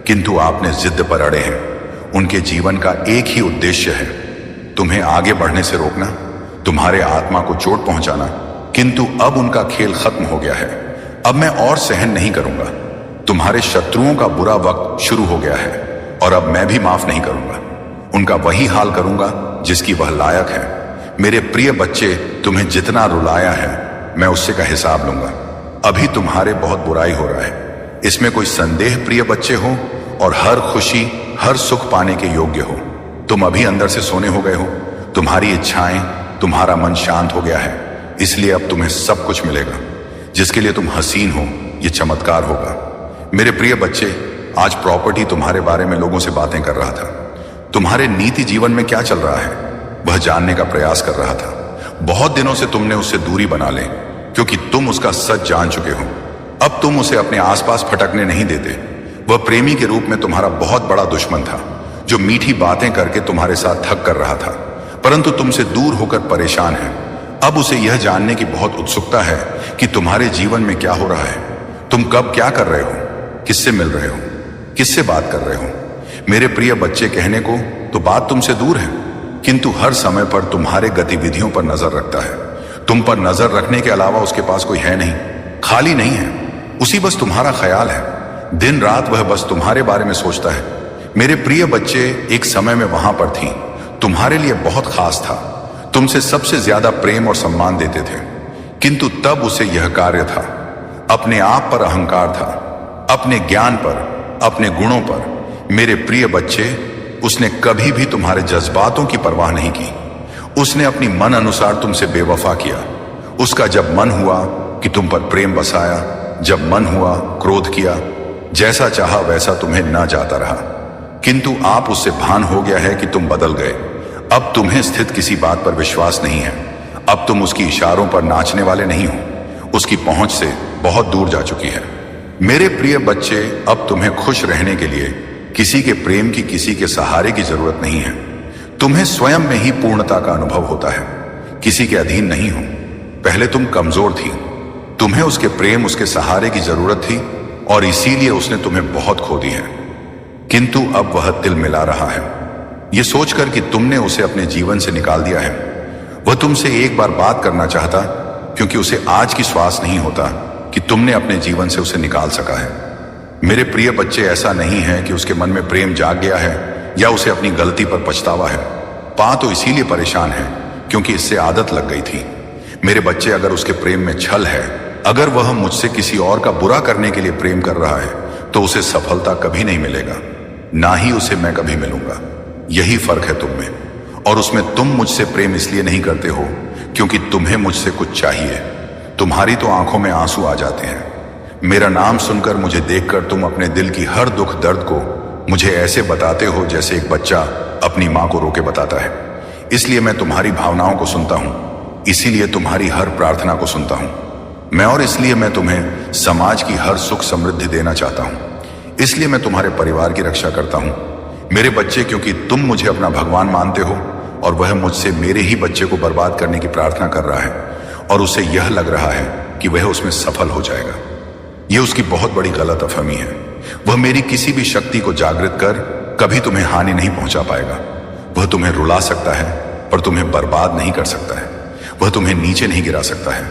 A: किंतु आपने जिद पर अड़े हैं। उनके जीवन का एक ही उद्देश्य है, तुम्हें आगे बढ़ने से रोकना, तुम्हारे आत्मा को चोट पहुंचाना, किंतु अब उनका खेल खत्म हो गया है। अब मैं और सहन नहीं करूंगा। तुम्हारे शत्रुओं का बुरा वक्त शुरू हो गया है और अब मैं भी माफ नहीं करूंगा। उनका वही हाल करूंगा जिसकी वह लायक है। मेरे प्रिय बच्चे, तुम्हें जितना रुलाया है मैं उससे का हिसाब लूंगा। अभी तुम्हारे बहुत बुराई हो रहा है, इसमें कोई संदेह प्रिय बच्चे हो, और हर खुशी हर सुख पाने के योग्य हो। तुम अभी अंदर से सोने हो गए हो, तुम्हारी इच्छाएं, तुम्हारा मन शांत हो गया है, इसलिए अब तुम्हें सब कुछ मिलेगा। जिसके लिए तुम हसीन हो, ये चमत्कार होगा। मेरे प्रिय बच्चे, आज प्रॉपर्टी तुम्हारे बारे में लोगों से बातें कर रहा था। तुम्हारे नीति जीवन में क्या चल रहा है वह जानने का प्रयास कर रहा था। बहुत दिनों से तुमने उससे दूरी बना ले, क्योंकि तुम उसका सच जान चुके हो। अब तुम उसे अपने आसपास फटकने नहीं देते। वह प्रेमी के रूप में तुम्हारा बहुत बड़ा दुश्मन था, जो मीठी बातें करके तुम्हारे साथ ठग कर रहा था, परंतु तुमसे दूर होकर परेशान है। अब उसे यह जानने की बहुत उत्सुकता है कि तुम्हारे जीवन में क्या हो रहा है, तुम कब क्या कर रहे हो, किससे मिल रहे हो, किससे बात कर रहे हो। मेरे प्रिय बच्चे, कहने को तो बात तुमसे दूर है, किंतु हर समय पर तुम्हारे गतिविधियों पर नजर रखता है। तुम पर नजर रखने के अलावा उसके पास कोई है नहीं, खाली नहीं है। उसी बस तुम्हारा ख्याल है, दिन रात वह बस तुम्हारे बारे में सोचता है। मेरे प्रिय बच्चे एक समय में वहां पर थी, तुम्हारे लिए बहुत खास था, तुमसे सबसे ज्यादा प्रेम और सम्मान देते थे, किंतु तब उसे यह कार्य था, अपने आप पर अहंकार था, अपने ज्ञान पर, अपने गुणों पर। मेरे प्रिय बच्चे, उसने कभी भी तुम्हारे जज्बातों की परवाह नहीं की। उसने अपनी मन अनुसार तुमसे बेवफा किया। उसका जब मन हुआ कि तुम पर प्रेम बसाया, जब मन हुआ क्रोध किया, जैसा चाहा वैसा तुम्हें ना जाता रहा। किंतु आप उससे भान हो गया है कि तुम बदल गए। अब तुम्हें स्थित किसी बात पर विश्वास नहीं है। अब तुम उसकी इशारों पर नाचने वाले नहीं हो। उसकी पहुंच से बहुत दूर जा चुकी है। मेरे प्रिय बच्चे, अब तुम्हें खुश रहने के लिए किसी के प्रेम की, किसी के सहारे की जरूरत नहीं है। तुम्हें स्वयं में ही पूर्णता का अनुभव होता है, किसी के अधीन नहीं हो। पहले तुम कमजोर थी, तुम्हें उसके प्रेम, उसके सहारे की जरूरत थी और इसीलिए उसने तुम्हें बहुत खो दी है। किंतु अब वह तिल मिला रहा है, यह सोचकर कि तुमने उसे अपने जीवन से निकाल दिया है। वह तुमसे एक बार बात करना चाहता, क्योंकि उसे आज की श्वास नहीं होता कि तुमने अपने जीवन से उसे निकाल सका है। मेरे प्रिय बच्चे, ऐसा नहीं है कि उसके मन में प्रेम जाग गया है या उसे अपनी गलती पर पछतावा है। पा तो इसीलिए परेशान है क्योंकि इससे आदत लग गई थी। मेरे बच्चे, अगर उसके प्रेम में छल है, अगर वह मुझसे किसी और का बुरा करने के लिए प्रेम कर रहा है, तो उसे सफलता कभी नहीं मिलेगा, ना ही उसे मैं कभी मिलूंगा। यही फर्क है तुम में और उसमें। तुम मुझसे प्रेम इसलिए नहीं करते हो क्योंकि तुम्हें मुझसे कुछ चाहिए। तुम्हारी तो आंखों में आंसू आ जाते हैं। मेरा नाम सुनकर, मुझे देखकर तुम अपने दिल की हर दुख दर्द को मुझे ऐसे बताते हो जैसे एक बच्चा अपनी मां को रोके बताता है। इसलिए मैं तुम्हारी भावनाओं को सुनता हूं, इसीलिए तुम्हारी हर प्रार्थना को सुनता हूं मैं, और इसलिए मैं तुम्हें समाज की हर सुख समृद्धि देना चाहता हूं। इसलिए मैं तुम्हारे परिवार की रक्षा करता हूं मेरे बच्चे, क्योंकि तुम मुझे अपना भगवान मानते हो और वह मुझसे मेरे ही बच्चे को बर्बाद करने की प्रार्थना कर रहा है और उसे यह लग रहा है कि वह उसमें सफल हो जाएगा। यह उसकी बहुत बड़ी गलतफहमी है। वह मेरी किसी भी शक्ति को जागृत कर कभी तुम्हें हानि नहीं पहुंचा पाएगा। वह तुम्हें रुला सकता है पर तुम्हें बर्बाद नहीं कर सकता है। वह तुम्हें नीचे नहीं गिरा सकता है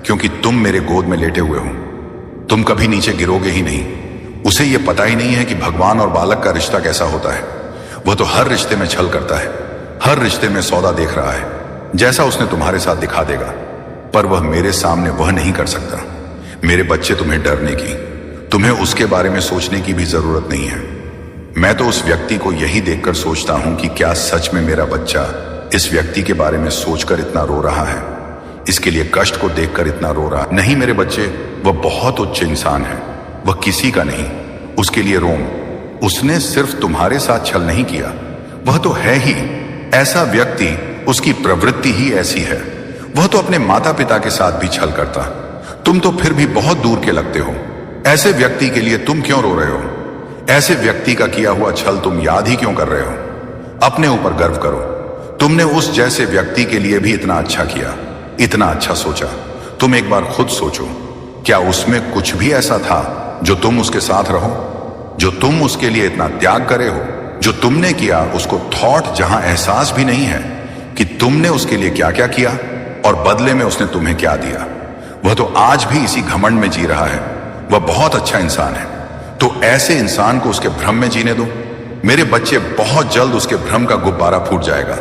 A: क्योंकि तुम मेरे गोद में लेटे हुए हो। तुम कभी नीचे गिरोगे ही नहीं। उसे यह पता ही नहीं है कि भगवान और बालक का रिश्ता कैसा होता है। वह तो हर रिश्ते में छल करता है, हर रिश्ते में सौदा देख रहा है, जैसा उसने तुम्हारे साथ दिखा देगा, पर वह मेरे सामने वह नहीं कर सकता। मेरे बच्चे, तुम्हें डरने की, तुम्हें उसके बारे में सोचने की भी जरूरत नहीं है। मैं तो उस व्यक्ति को यही देखकर सोचता हूं कि क्या सच में मेरा बच्चा इस व्यक्ति के बारे में सोचकर इतना रो रहा है, इसके लिए कष्ट को देखकर इतना रो रहा है। नहीं मेरे बच्चे, वह बहुत उच्च इंसान है, वह किसी का नहीं। उसके लिए रोम। उसने सिर्फ तुम्हारे साथ छल नहीं किया, वह तो है ही ऐसा व्यक्ति, उसकी प्रवृत्ति ही ऐसी है। वह तो अपने माता पिता के साथ भी छल करता। तुम तो फिर भी बहुत दूर के लगते हो। ऐसे व्यक्ति के लिए तुम क्यों रो रहे हो? ऐसे व्यक्ति का किया हुआ छल तुम याद ही क्यों कर रहे हो? अपने ऊपर गर्व करो। तुमने उस जैसे व्यक्ति के लिए भी इतना अच्छा किया, इतना अच्छा सोचा। तुम एक बार खुद सोचो, क्या उसमें कुछ भी ऐसा था जो तुम उसके साथ रहो, जो तुम उसके लिए इतना त्याग करे हो? जो तुमने किया उसको थॉट जहां एहसास भी नहीं है कि तुमने उसके लिए क्या क्या किया और बदले में उसने तुम्हें क्या दिया। वह तो आज भी इसी घमंड में जी रहा है। वह बहुत अच्छा इंसान है, तो ऐसे इंसान को उसके भ्रम में जीने दो। मेरे बच्चे, बहुत जल्द उसके भ्रम का गुब्बारा फूट जाएगा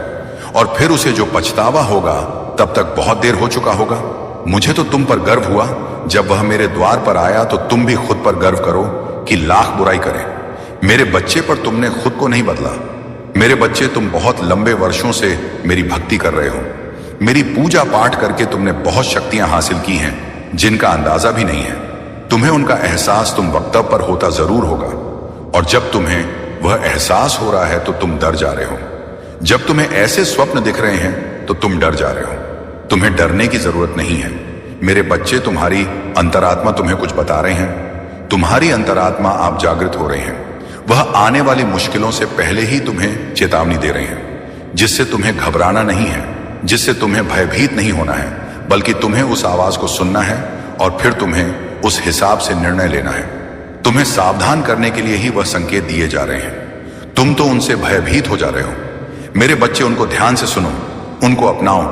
A: और फिर उसे जो पछतावा होगा तब तक बहुत देर हो चुका होगा। मुझे तो तुम पर गर्व हुआ जब वह मेरे द्वार पर आया, तो तुम भी खुद पर गर्व करो कि लाख बुराई करे। मेरे बच्चे, पर तुमने खुद को नहीं बदला। मेरे बच्चे, तुम बहुत लंबे वर्षों से मेरी भक्ति कर रहे हो। मेरी पूजा पाठ करके तुमने बहुत शक्तियां हासिल की हैं जिनका अंदाजा भी नहीं है। तुम्हें उनका एहसास तुम वक्तव्य पर होता जरूर होगा, और जब तुम्हें वह एहसास हो रहा है तो तुम डर जा रहे हो। जब तुम्हें ऐसे स्वप्न दिख रहे हैं तो तुम डर जा रहे हो। तुम्हें डरने की जरूरत नहीं है मेरे बच्चे। तुम्हारी अंतरात्मा तुम्हें कुछ बता रहे हैं। तुम्हारी अंतरात्मा, आप जागृत हो रहे हैं। वह आने वाली मुश्किलों से पहले ही तुम्हें चेतावनी दे रहे हैं, जिससे तुम्हें घबराना नहीं है, जिससे तुम्हें भयभीत नहीं होना है, बल्कि तुम्हें उस आवाज को सुनना है और फिर तुम्हें उस हिसाब से निर्णय लेना है। तुम्हें सावधान करने के लिए ही वह संकेत दिए जा रहे हैं। तुम तो उनसे भयभीत हो जा रहे हो। मेरे बच्चे, उनको ध्यान से सुनो, उनको अपनाओ।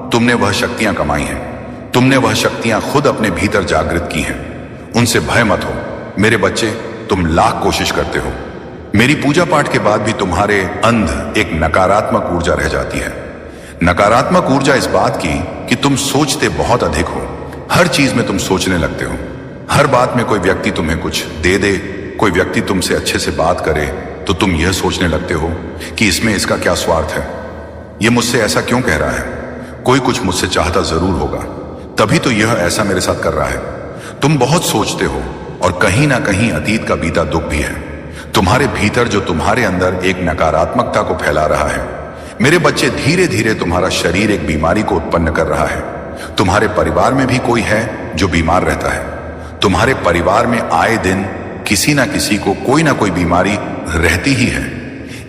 A: तुमने वह शक्तियां कमाई हैं, तुमने वह शक्तियां खुद अपने भीतर जागृत की हैं। उनसे भय मत हो मेरे बच्चे। तुम लाख कोशिश करते हो, मेरी पूजा पाठ के बाद भी तुम्हारे अंदर एक नकारात्मक ऊर्जा रह जाती है। नकारात्मक ऊर्जा इस बात की कि तुम सोचते बहुत अधिक हो, हर चीज में तुम सोचने लगते हो। हर बात में कोई व्यक्ति तुम्हें कुछ दे दे, कोई व्यक्ति तुमसे अच्छे से बात करे तो तुम यह सोचने लगते हो कि इसमें इसका क्या स्वार्थ है, ये मुझसे ऐसा क्यों कह रहा है, कोई कुछ मुझसे चाहता जरूर होगा, तभी तो यह ऐसा मेरे साथ कर रहा है। तुम बहुत सोचते हो और कहीं ना कहीं अतीत का बीता दुख भी है तुम्हारे भीतर, जो तुम्हारे अंदर एक नकारात्मकता को फैला रहा है। मेरे बच्चे, धीरे धीरे तुम्हारा शरीर एक बीमारी को उत्पन्न कर रहा है। तुम्हारे परिवार में भी कोई है जो बीमार रहता है। तुम्हारे परिवार में आए दिन किसी ना किसी को कोई ना कोई बीमारी रहती ही है।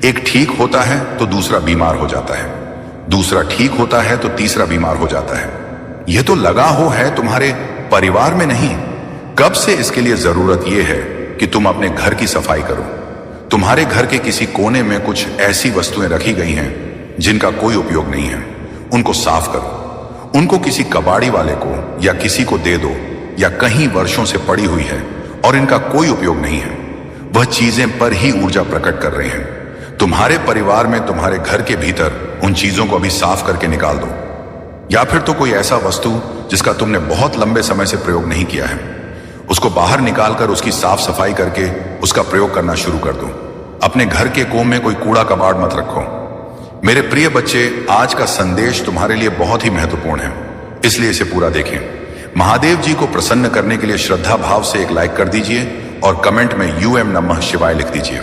A: एक ठीक होता है तो दूसरा बीमार हो जाता है, दूसरा ठीक होता है तो तीसरा बीमार हो जाता है। यह तो लगा हो है तुम्हारे परिवार में नहीं। कब से इसके लिए जरूरत यह है कि तुम अपने घर की सफाई करो। तुम्हारे घर के किसी कोने में कुछ ऐसी वस्तुएं रखी गई हैं जिनका कोई उपयोग नहीं है, उनको साफ करो। उनको किसी कबाड़ी वाले को या किसी को दे दो, या कहीं वर्षों से पड़ी हुई है और इनका कोई उपयोग नहीं है, वह चीजें पर ही ऊर्जा प्रकट कर रहे हैं। तुम्हारे परिवार में, तुम्हारे घर के भीतर उन चीजों को अभी साफ करके निकाल दो। या फिर तो कोई ऐसा वस्तु जिसका तुमने बहुत लंबे समय से प्रयोग नहीं किया है, उसको बाहर निकालकर उसकी साफ सफाई करके उसका प्रयोग करना शुरू कर दो। अपने घर के कोने में कोई कूड़ा कबाड़ मत रखो। मेरे प्रिय बच्चे, आज का संदेश तुम्हारे लिए बहुत ही महत्वपूर्ण है, इसलिए इसे पूरा देखें। महादेव जी को प्रसन्न करने के लिए श्रद्धा भाव से एक लाइक कर दीजिए और कमेंट में यूएम नमः शिवाय लिख दीजिए।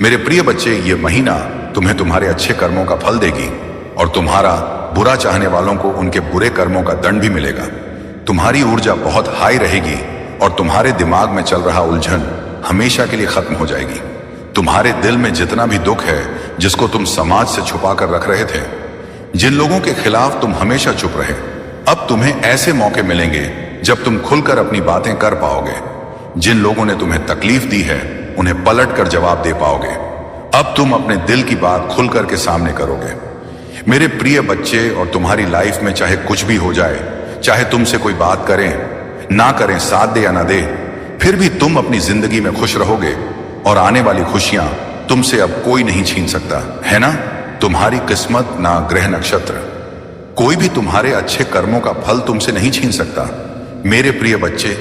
A: मेरे प्रिय बच्चे, ये महीना तुम्हें तुम्हारे अच्छे कर्मों का फल देगी और तुम्हारा बुरा चाहने वालों को उनके बुरे कर्मों का दंड भी मिलेगा। तुम्हारी ऊर्जा बहुत हाई रहेगी और तुम्हारे दिमाग में चल रहा उलझन हमेशा के लिए खत्म हो जाएगी। तुम्हारे दिल में जितना भी दुख है, जिसको तुम समाज से छुपा कर रख रहे थे, जिन लोगों के खिलाफ तुम हमेशा चुप रहे, अब तुम्हें ऐसे मौके मिलेंगे जब तुम खुलकर अपनी बातें कर पाओगे। जिन लोगों ने तुम्हें तकलीफ दी है, उन्हें पलट कर जवाब दे पाओगे। अब तुम अपने दिल की बात खुलकर के सामने करोगे। मेरे प्रिय बच्चे, और तुम्हारी लाइफ में चाहे कुछ भी हो जाए, चाहे तुमसे कोई बात करें ना करें, साथ दे या ना दे, फिर भी तुम अपनी जिंदगी में खुश रहोगे और आने वाली खुशियां तुमसे अब कोई नहीं छीन सकता, है ना? तुम्हारी किस्मत, ना ग्रह नक्षत्र, कोई भी तुम्हारे अच्छे कर्मों का फल तुमसे नहीं छीन सकता। मेरे प्रिय बच्चे,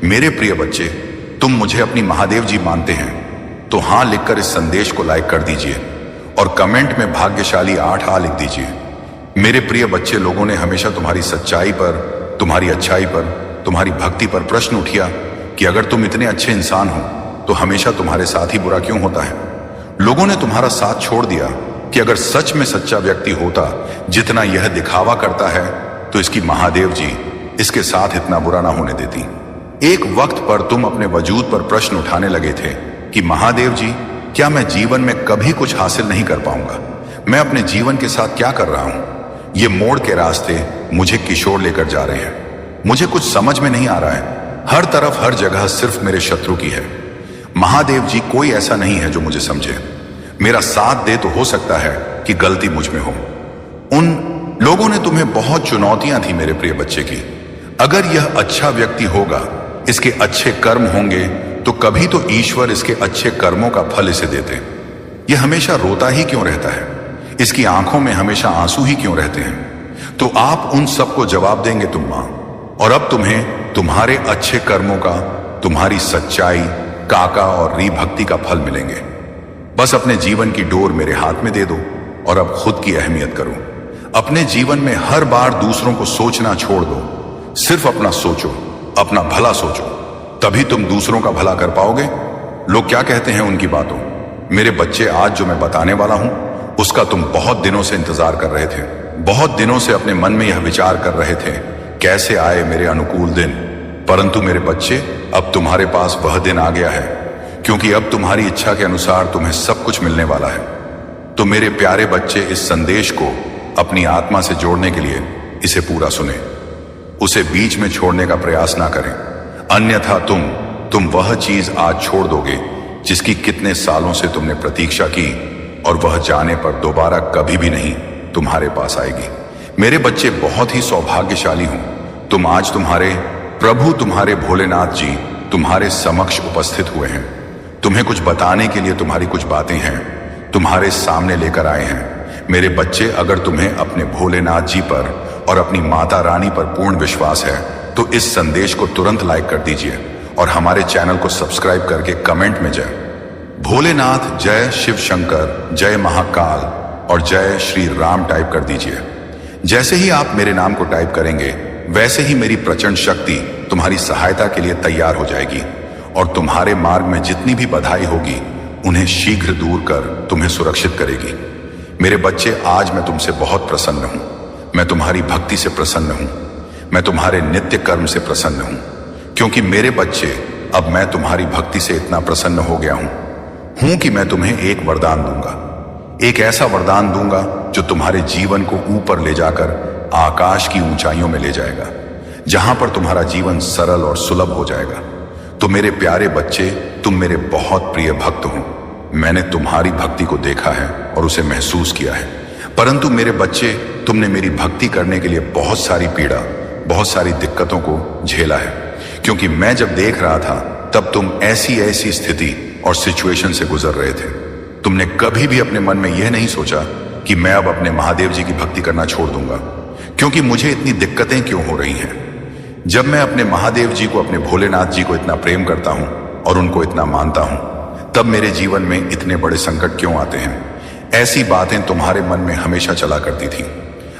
A: मेरे प्रिय बच्चे, तुम मुझे अपनी महादेव जी मानते हैं तो हां लिखकर इस संदेश को लाइक कर दीजिए और कमेंट में भाग्यशाली 8 लिख दीजिए। मेरे प्रिय बच्चे, लोगों ने हमेशा तुम्हारी सच्चाई पर, तुम्हारी अच्छाई पर, तुम्हारी भक्ति पर प्रश्न उठा कि अगर तुम इतने अच्छे इंसान हो तो हमेशा तुम्हारे साथ ही बुरा क्यों होता है। लोगों ने तुम्हारा साथ छोड़ दिया कि अगर सच में सच्चा व्यक्ति होता जितना यह दिखावा करता है, तो इसकी महादेव जी इसके साथ इतना बुरा ना होने देती। एक वक्त पर तुम अपने वजूद पर प्रश्न उठाने लगे थे कि महादेव जी, क्या मैं जीवन में कभी कुछ हासिल नहीं कर पाऊंगा? मैं अपने जीवन के साथ क्या कर रहा हूं? ये मोड़ के रास्ते मुझे किशोर लेकर जा रहे हैं। मुझे कुछ समझ में नहीं आ रहा है। हर तरफ, हर जगह सिर्फ मेरे शत्रु की है। महादेव जी, कोई ऐसा नहीं है जो मुझे समझे, मेरा साथ दे तो हो सकता है कि गलती मुझ में हो। उन लोगों ने तुम्हें बहुत चुनौतियां थी मेरे प्रिय बच्चे की। अगर यह अच्छा व्यक्ति होगा, इसके अच्छे कर्म होंगे, तो कभी तो ईश्वर इसके अच्छे कर्मों का फल इसे देते। यह हमेशा रोता ही क्यों रहता है? इसकी आंखों में हमेशा आंसू ही क्यों रहते हैं? तो आप उन सबको जवाब देंगे तुम मां, और अब तुम्हें तुम्हारे अच्छे कर्मों का, तुम्हारी सच्चाई, काका और री भक्ति का फल मिलेंगे। बस अपने जीवन की डोर मेरे हाथ में दे दो और अब खुद की अहमियत करो। अपने जीवन में हर बार दूसरों को सोचना छोड़ दो, सिर्फ अपना सोचो, अपना भला सोचो, तभी तुम दूसरों का भला कर पाओगे। लोग क्या कहते हैं उनकी बातों। मेरे बच्चे, आज जो मैं बताने वाला हूं, उसका तुम बहुत दिनों से इंतजार कर रहे थे। बहुत दिनों से अपने मन में यह विचार कर रहे थे, कैसे आए मेरे अनुकूल दिन। परंतु मेरे बच्चे, अब तुम्हारे पास वह दिन आ गया है, क्योंकि अब तुम्हारी इच्छा के अनुसार तुम्हें सब कुछ मिलने वाला है। तो मेरे प्यारे बच्चे, इस संदेश को अपनी आत्मा से जोड़ने के लिए इसे पूरा सुने, उसे बीच में छोड़ने का प्रयास ना करें, अन्यथा तुम वह चीज आज छोड़ दोगे जिसकी कितने सालों से तुमने प्रतीक्षा की, और वह जाने पर दोबारा कभी भी नहीं तुम्हारे पास आएगी। मेरे बच्चे, बहुत ही सौभाग्यशाली हूं तुम आज तुम्हारे प्रभु, तुम्हारे भोलेनाथ जी तुम्हारे समक्ष उपस्थित हुए हैं। तुम्हें कुछ बताने के लिए तुम्हारी कुछ बातें हैं, तुम्हारे सामने लेकर आए हैं। मेरे बच्चे, अगर तुम्हें अपने भोलेनाथ जी पर और अपनी माता रानी पर पूर्ण विश्वास है तो इस संदेश को तुरंत लाइक कर दीजिए और हमारे चैनल को सब्सक्राइब करके कमेंट में जय भोलेनाथ, जय शिव शंकर, जय महाकाल और जय श्री राम टाइप कर दीजिए। जैसे ही आप मेरे नाम को टाइप करेंगे वैसे ही मेरी प्रचंड शक्ति तुम्हारी सहायता के लिए तैयार हो जाएगी और तुम्हारे मार्ग में जितनी भी बाधाएं होगी उन्हें शीघ्र दूर कर तुम्हें सुरक्षित करेगी। मेरे बच्चे, आज मैं तुमसे बहुत प्रसन्न हूं। मैं तुम्हारी भक्ति से प्रसन्न हूं। मैं तुम्हारे नित्य कर्म से प्रसन्न हूं, क्योंकि मेरे बच्चे, अब मैं तुम्हारी भक्ति से इतना प्रसन्न हो गया हूं कि मैं तुम्हें एक वरदान दूंगा। एक ऐसा वरदान दूंगा जो तुम्हारे जीवन को ऊपर ले जाकर आकाश की ऊंचाइयों में ले जाएगा, जहां पर तुम्हारा जीवन सरल और सुलभ हो जाएगा। तो मेरे प्यारे बच्चे, तुम मेरे बहुत प्रिय भक्त हो। मैंने तुम्हारी भक्ति को देखा है और उसे महसूस किया है। परंतु मेरे बच्चे, तुमने मेरी भक्ति करने के लिए बहुत सारी पीड़ा, बहुत सारी दिक्कतों को झेला है, क्योंकि मैं जब देख रहा था तब तुम ऐसी स्थिति और सिचुएशन से गुजर रहे थे। तुमने कभी भी अपने मन में यह नहीं सोचा कि मैं अब अपने महादेव जी की भक्ति करना छोड़ दूंगा, क्योंकि मुझे इतनी दिक्कतें क्यों हो रही हैं। जब मैं अपने महादेव जी को, अपने भोलेनाथ जी को इतना प्रेम करता हूं और उनको इतना मानता हूं, तब मेरे जीवन में इतने बड़े संकट क्यों आते हैं। ऐसी बातें तुम्हारे मन में हमेशा चला करती थी,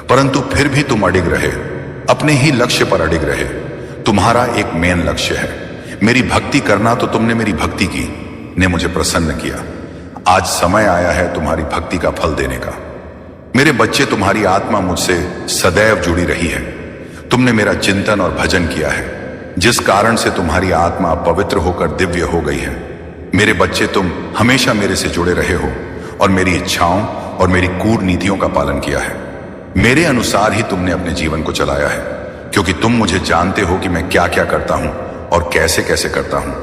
A: परंतु फिर भी तुम अडिग रहे, अपने ही लक्ष्य पर अडिग रहे। तुम्हारा एक मेन लक्ष्य है मेरी भक्ति करना, तो तुमने मेरी भक्ति की ने मुझे प्रसन्न किया। आज समय आया है तुम्हारी भक्ति का फल देने का। मेरे बच्चे, तुम्हारी आत्मा मुझसे सदैव जुड़ी रही है। तुमने मेरा चिंतन और भजन किया है, जिस कारण से तुम्हारी आत्मा पवित्र होकर दिव्य हो गई है। मेरे बच्चे, तुम हमेशा मेरे से जुड़े रहे हो और मेरी इच्छाओं और मेरी कूटनीतियों का पालन किया है। मेरे अनुसार ही तुमने अपने जीवन को चलाया है, क्योंकि तुम मुझे जानते हो कि मैं क्या क्या करता हूं और कैसे कैसे करता हूं।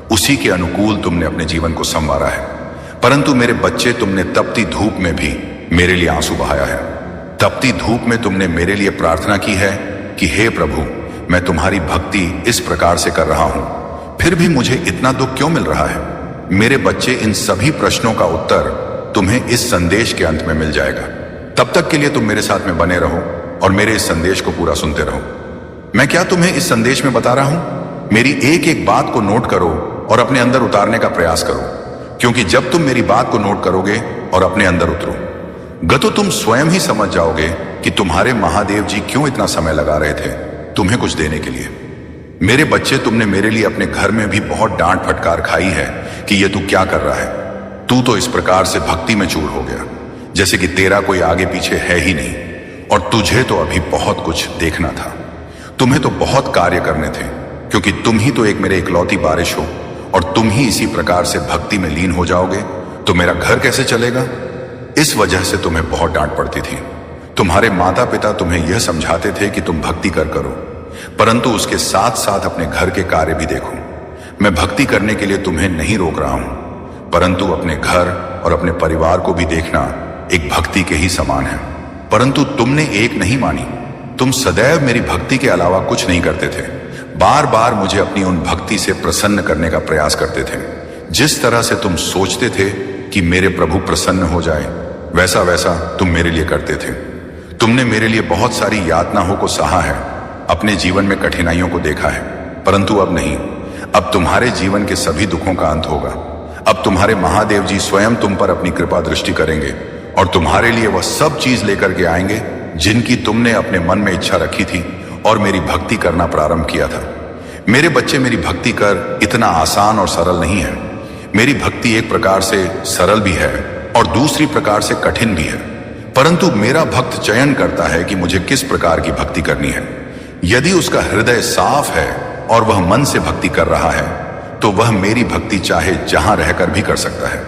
A: उसी के अनुकूल तुमने अपने जीवन को संवारा है। परंतु मेरे बच्चे, तुमने तपती धूप में भी मेरे लिए आंसू बहाया है। तपती धूप में तुमने मेरे लिए प्रार्थना की है कि हे प्रभु, मैं तुम्हारी भक्ति इस प्रकार से कर रहा हूं, फिर भी मुझे इतना दुख क्यों मिल रहा है। मेरे बच्चे, इन सभी प्रश्नों का उत्तर तुम्हें इस संदेश के अंत में मिल जाएगा। तब तक के लिए तुम मेरे साथ में बने रहो और मेरे इस संदेश को पूरा सुनते रहो। मैं क्या तुम्हें इस संदेश में बता रहा हूं, मेरी एक एक बात को नोट करो और अपने अंदर उतारने का प्रयास करो, क्योंकि जब तुम मेरी बात को नोट करोगे और अपने अंदर उतरो तो तुम स्वयं ही समझ जाओगे कि तुम्हारे महादेव जी क्यों इतना समय लगा रहे थे तुम्हें कुछ देने के लिए। मेरे बच्चे, तुमने मेरे लिए अपने घर में भी बहुत डांट फटकार खाई है कि ये तू क्या कर रहा है। तू तो इस प्रकार से भक्ति में चूर हो गया जैसे कि तेरा कोई आगे पीछे है ही नहीं, और तुझे तो अभी बहुत कुछ देखना था। तुम्हें तो बहुत कार्य करने थे, क्योंकि तुम ही तो एक मेरे इकलौती बारिश हो, और तुम ही इसी प्रकार से भक्ति में लीन हो जाओगे तो मेरा घर कैसे चलेगा। इस वजह से तुम्हें बहुत डांट पड़ती थी। तुम्हारे माता पिता तुम्हें यह समझाते थे कि तुम भक्ति करो, परंतु उसके साथ साथ अपने घर के कार्य भी देखो। मैं भक्ति करने के लिए तुम्हें नहीं रोक रहा हूं, परंतु अपने घर और अपने परिवार को भी देखना एक भक्ति के ही समान है। परंतु तुमने एक नहीं मानी। तुम सदैव मेरी भक्ति के अलावा कुछ नहीं करते थे। बार बार मुझे अपनी उन भक्ति से प्रसन्न करने का प्रयास करते थे। जिस तरह से तुम सोचते थे कि मेरे प्रभु प्रसन्न हो जाए, वैसा वैसा तुम मेरे लिए करते थे। तुमने मेरे लिए बहुत सारी यातनाओं को सहा है, अपने जीवन में कठिनाइयों को देखा है, परंतु अब नहीं। अब तुम्हारे जीवन के सभी दुखों का अंत होगा। अब तुम्हारे महादेव जी स्वयं तुम पर अपनी कृपा दृष्टि करेंगे और तुम्हारे लिए वह सब चीज लेकर के आएंगे जिनकी तुमने अपने मन में इच्छा रखी थी और मेरी भक्ति करना प्रारंभ किया था। मेरे बच्चे, मेरी भक्ति कर इतना आसान और सरल नहीं है। मेरी भक्ति एक प्रकार से सरल भी है और दूसरी प्रकार से कठिन भी है, परंतु मेरा भक्त चयन करता है कि मुझे किस प्रकार की भक्ति करनी है। यदि उसका हृदय साफ है और वह मन से भक्ति कर रहा है, तो वह मेरी भक्ति चाहे जहां रहकर भी कर सकता है।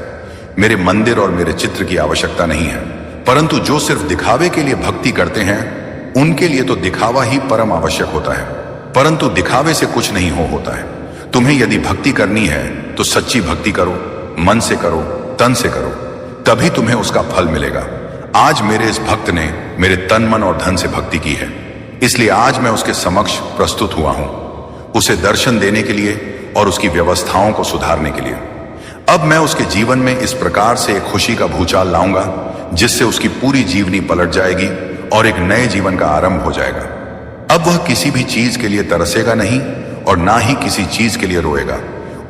A: मेरे मंदिर और मेरे चित्र की आवश्यकता नहीं है, परंतु जो सिर्फ दिखावे के लिए भक्ति करते हैं, उनके लिए तो दिखावा ही परम आवश्यक होता है, परंतु दिखावे से कुछ नहीं होता है। तुम्हें यदि भक्ति करनी है तो सच्ची भक्ति करो, मन से करो, तन से करो, तभी तुम्हें उसका फल मिलेगा। आज मेरे इस भक्त ने मेरे तन, मन और धन से भक्ति की है, इसलिए आज मैं उसके समक्ष प्रस्तुत हुआ हूं, उसे दर्शन देने के लिए और उसकी व्यवस्थाओं को सुधारने के लिए। अब मैं उसके जीवन में इस प्रकार से एक खुशी का भूचाल लाऊंगा जिससे उसकी पूरी जीवनी पलट जाएगी और एक नए जीवन का आरंभ हो जाएगा। अब वह किसी भी चीज के लिए तरसेगा नहीं और ना ही किसी चीज के लिए रोएगा।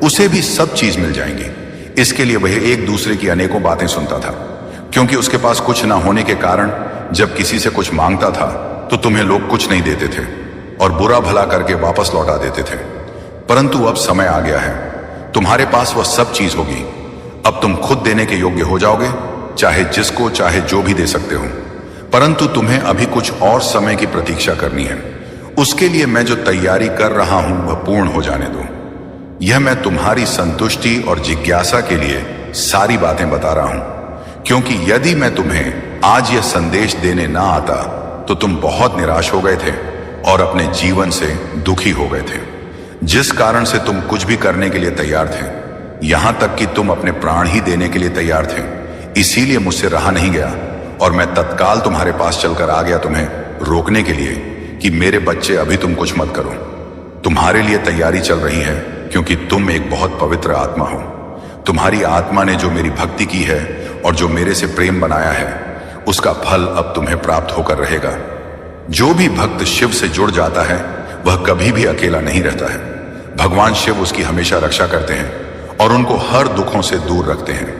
A: उसे भी सब चीज मिल जाएंगी। इसके लिए वह एक दूसरे की अनेकों बातें सुनता था, क्योंकि उसके पास कुछ ना होने के कारण जब किसी से कुछ मांगता था तो तुम्हें लोग कुछ नहीं देते थे और बुरा भला करके वापस लौटा देते थे। परंतु अब समय आ गया है, तुम्हारे पास वह सब चीज होगी। अब तुम खुद देने के योग्य हो जाओगे, चाहे जिसको चाहे जो भी दे सकते हो। परंतु तुम्हें अभी कुछ और समय की प्रतीक्षा करनी है। उसके लिए मैं जो तैयारी कर रहा हूं वह पूर्ण हो जाने दो। यह मैं तुम्हारी संतुष्टि और जिज्ञासा के लिए सारी बातें बता रहा हूं, क्योंकि यदि मैं तुम्हें आज यह संदेश देने ना आता तो तुम बहुत निराश हो गए थे और अपने जीवन से दुखी हो गए थे, जिस कारण से तुम कुछ भी करने के लिए तैयार थे, यहां तक कि तुम अपने प्राण ही देने के लिए तैयार थे। इसीलिए मुझसे रहा नहीं गया और मैं तत्काल तुम्हारे पास चलकर आ गया तुम्हें रोकने के लिए कि मेरे बच्चे अभी तुम कुछ मत करो। तुम्हारे लिए तैयारी चल रही है, क्योंकि तुम एक बहुत पवित्र आत्मा हो। तुम्हारी आत्मा ने जो मेरी भक्ति की है और जो मेरे से प्रेम बनाया है, उसका फल अब तुम्हें प्राप्त होकर रहेगा। जो भी भक्त शिव से जुड़ जाता है वह कभी भी अकेला नहीं रहता है। भगवान शिव उसकी हमेशा रक्षा करते हैं और उनको हर दुखों से दूर रखते हैं।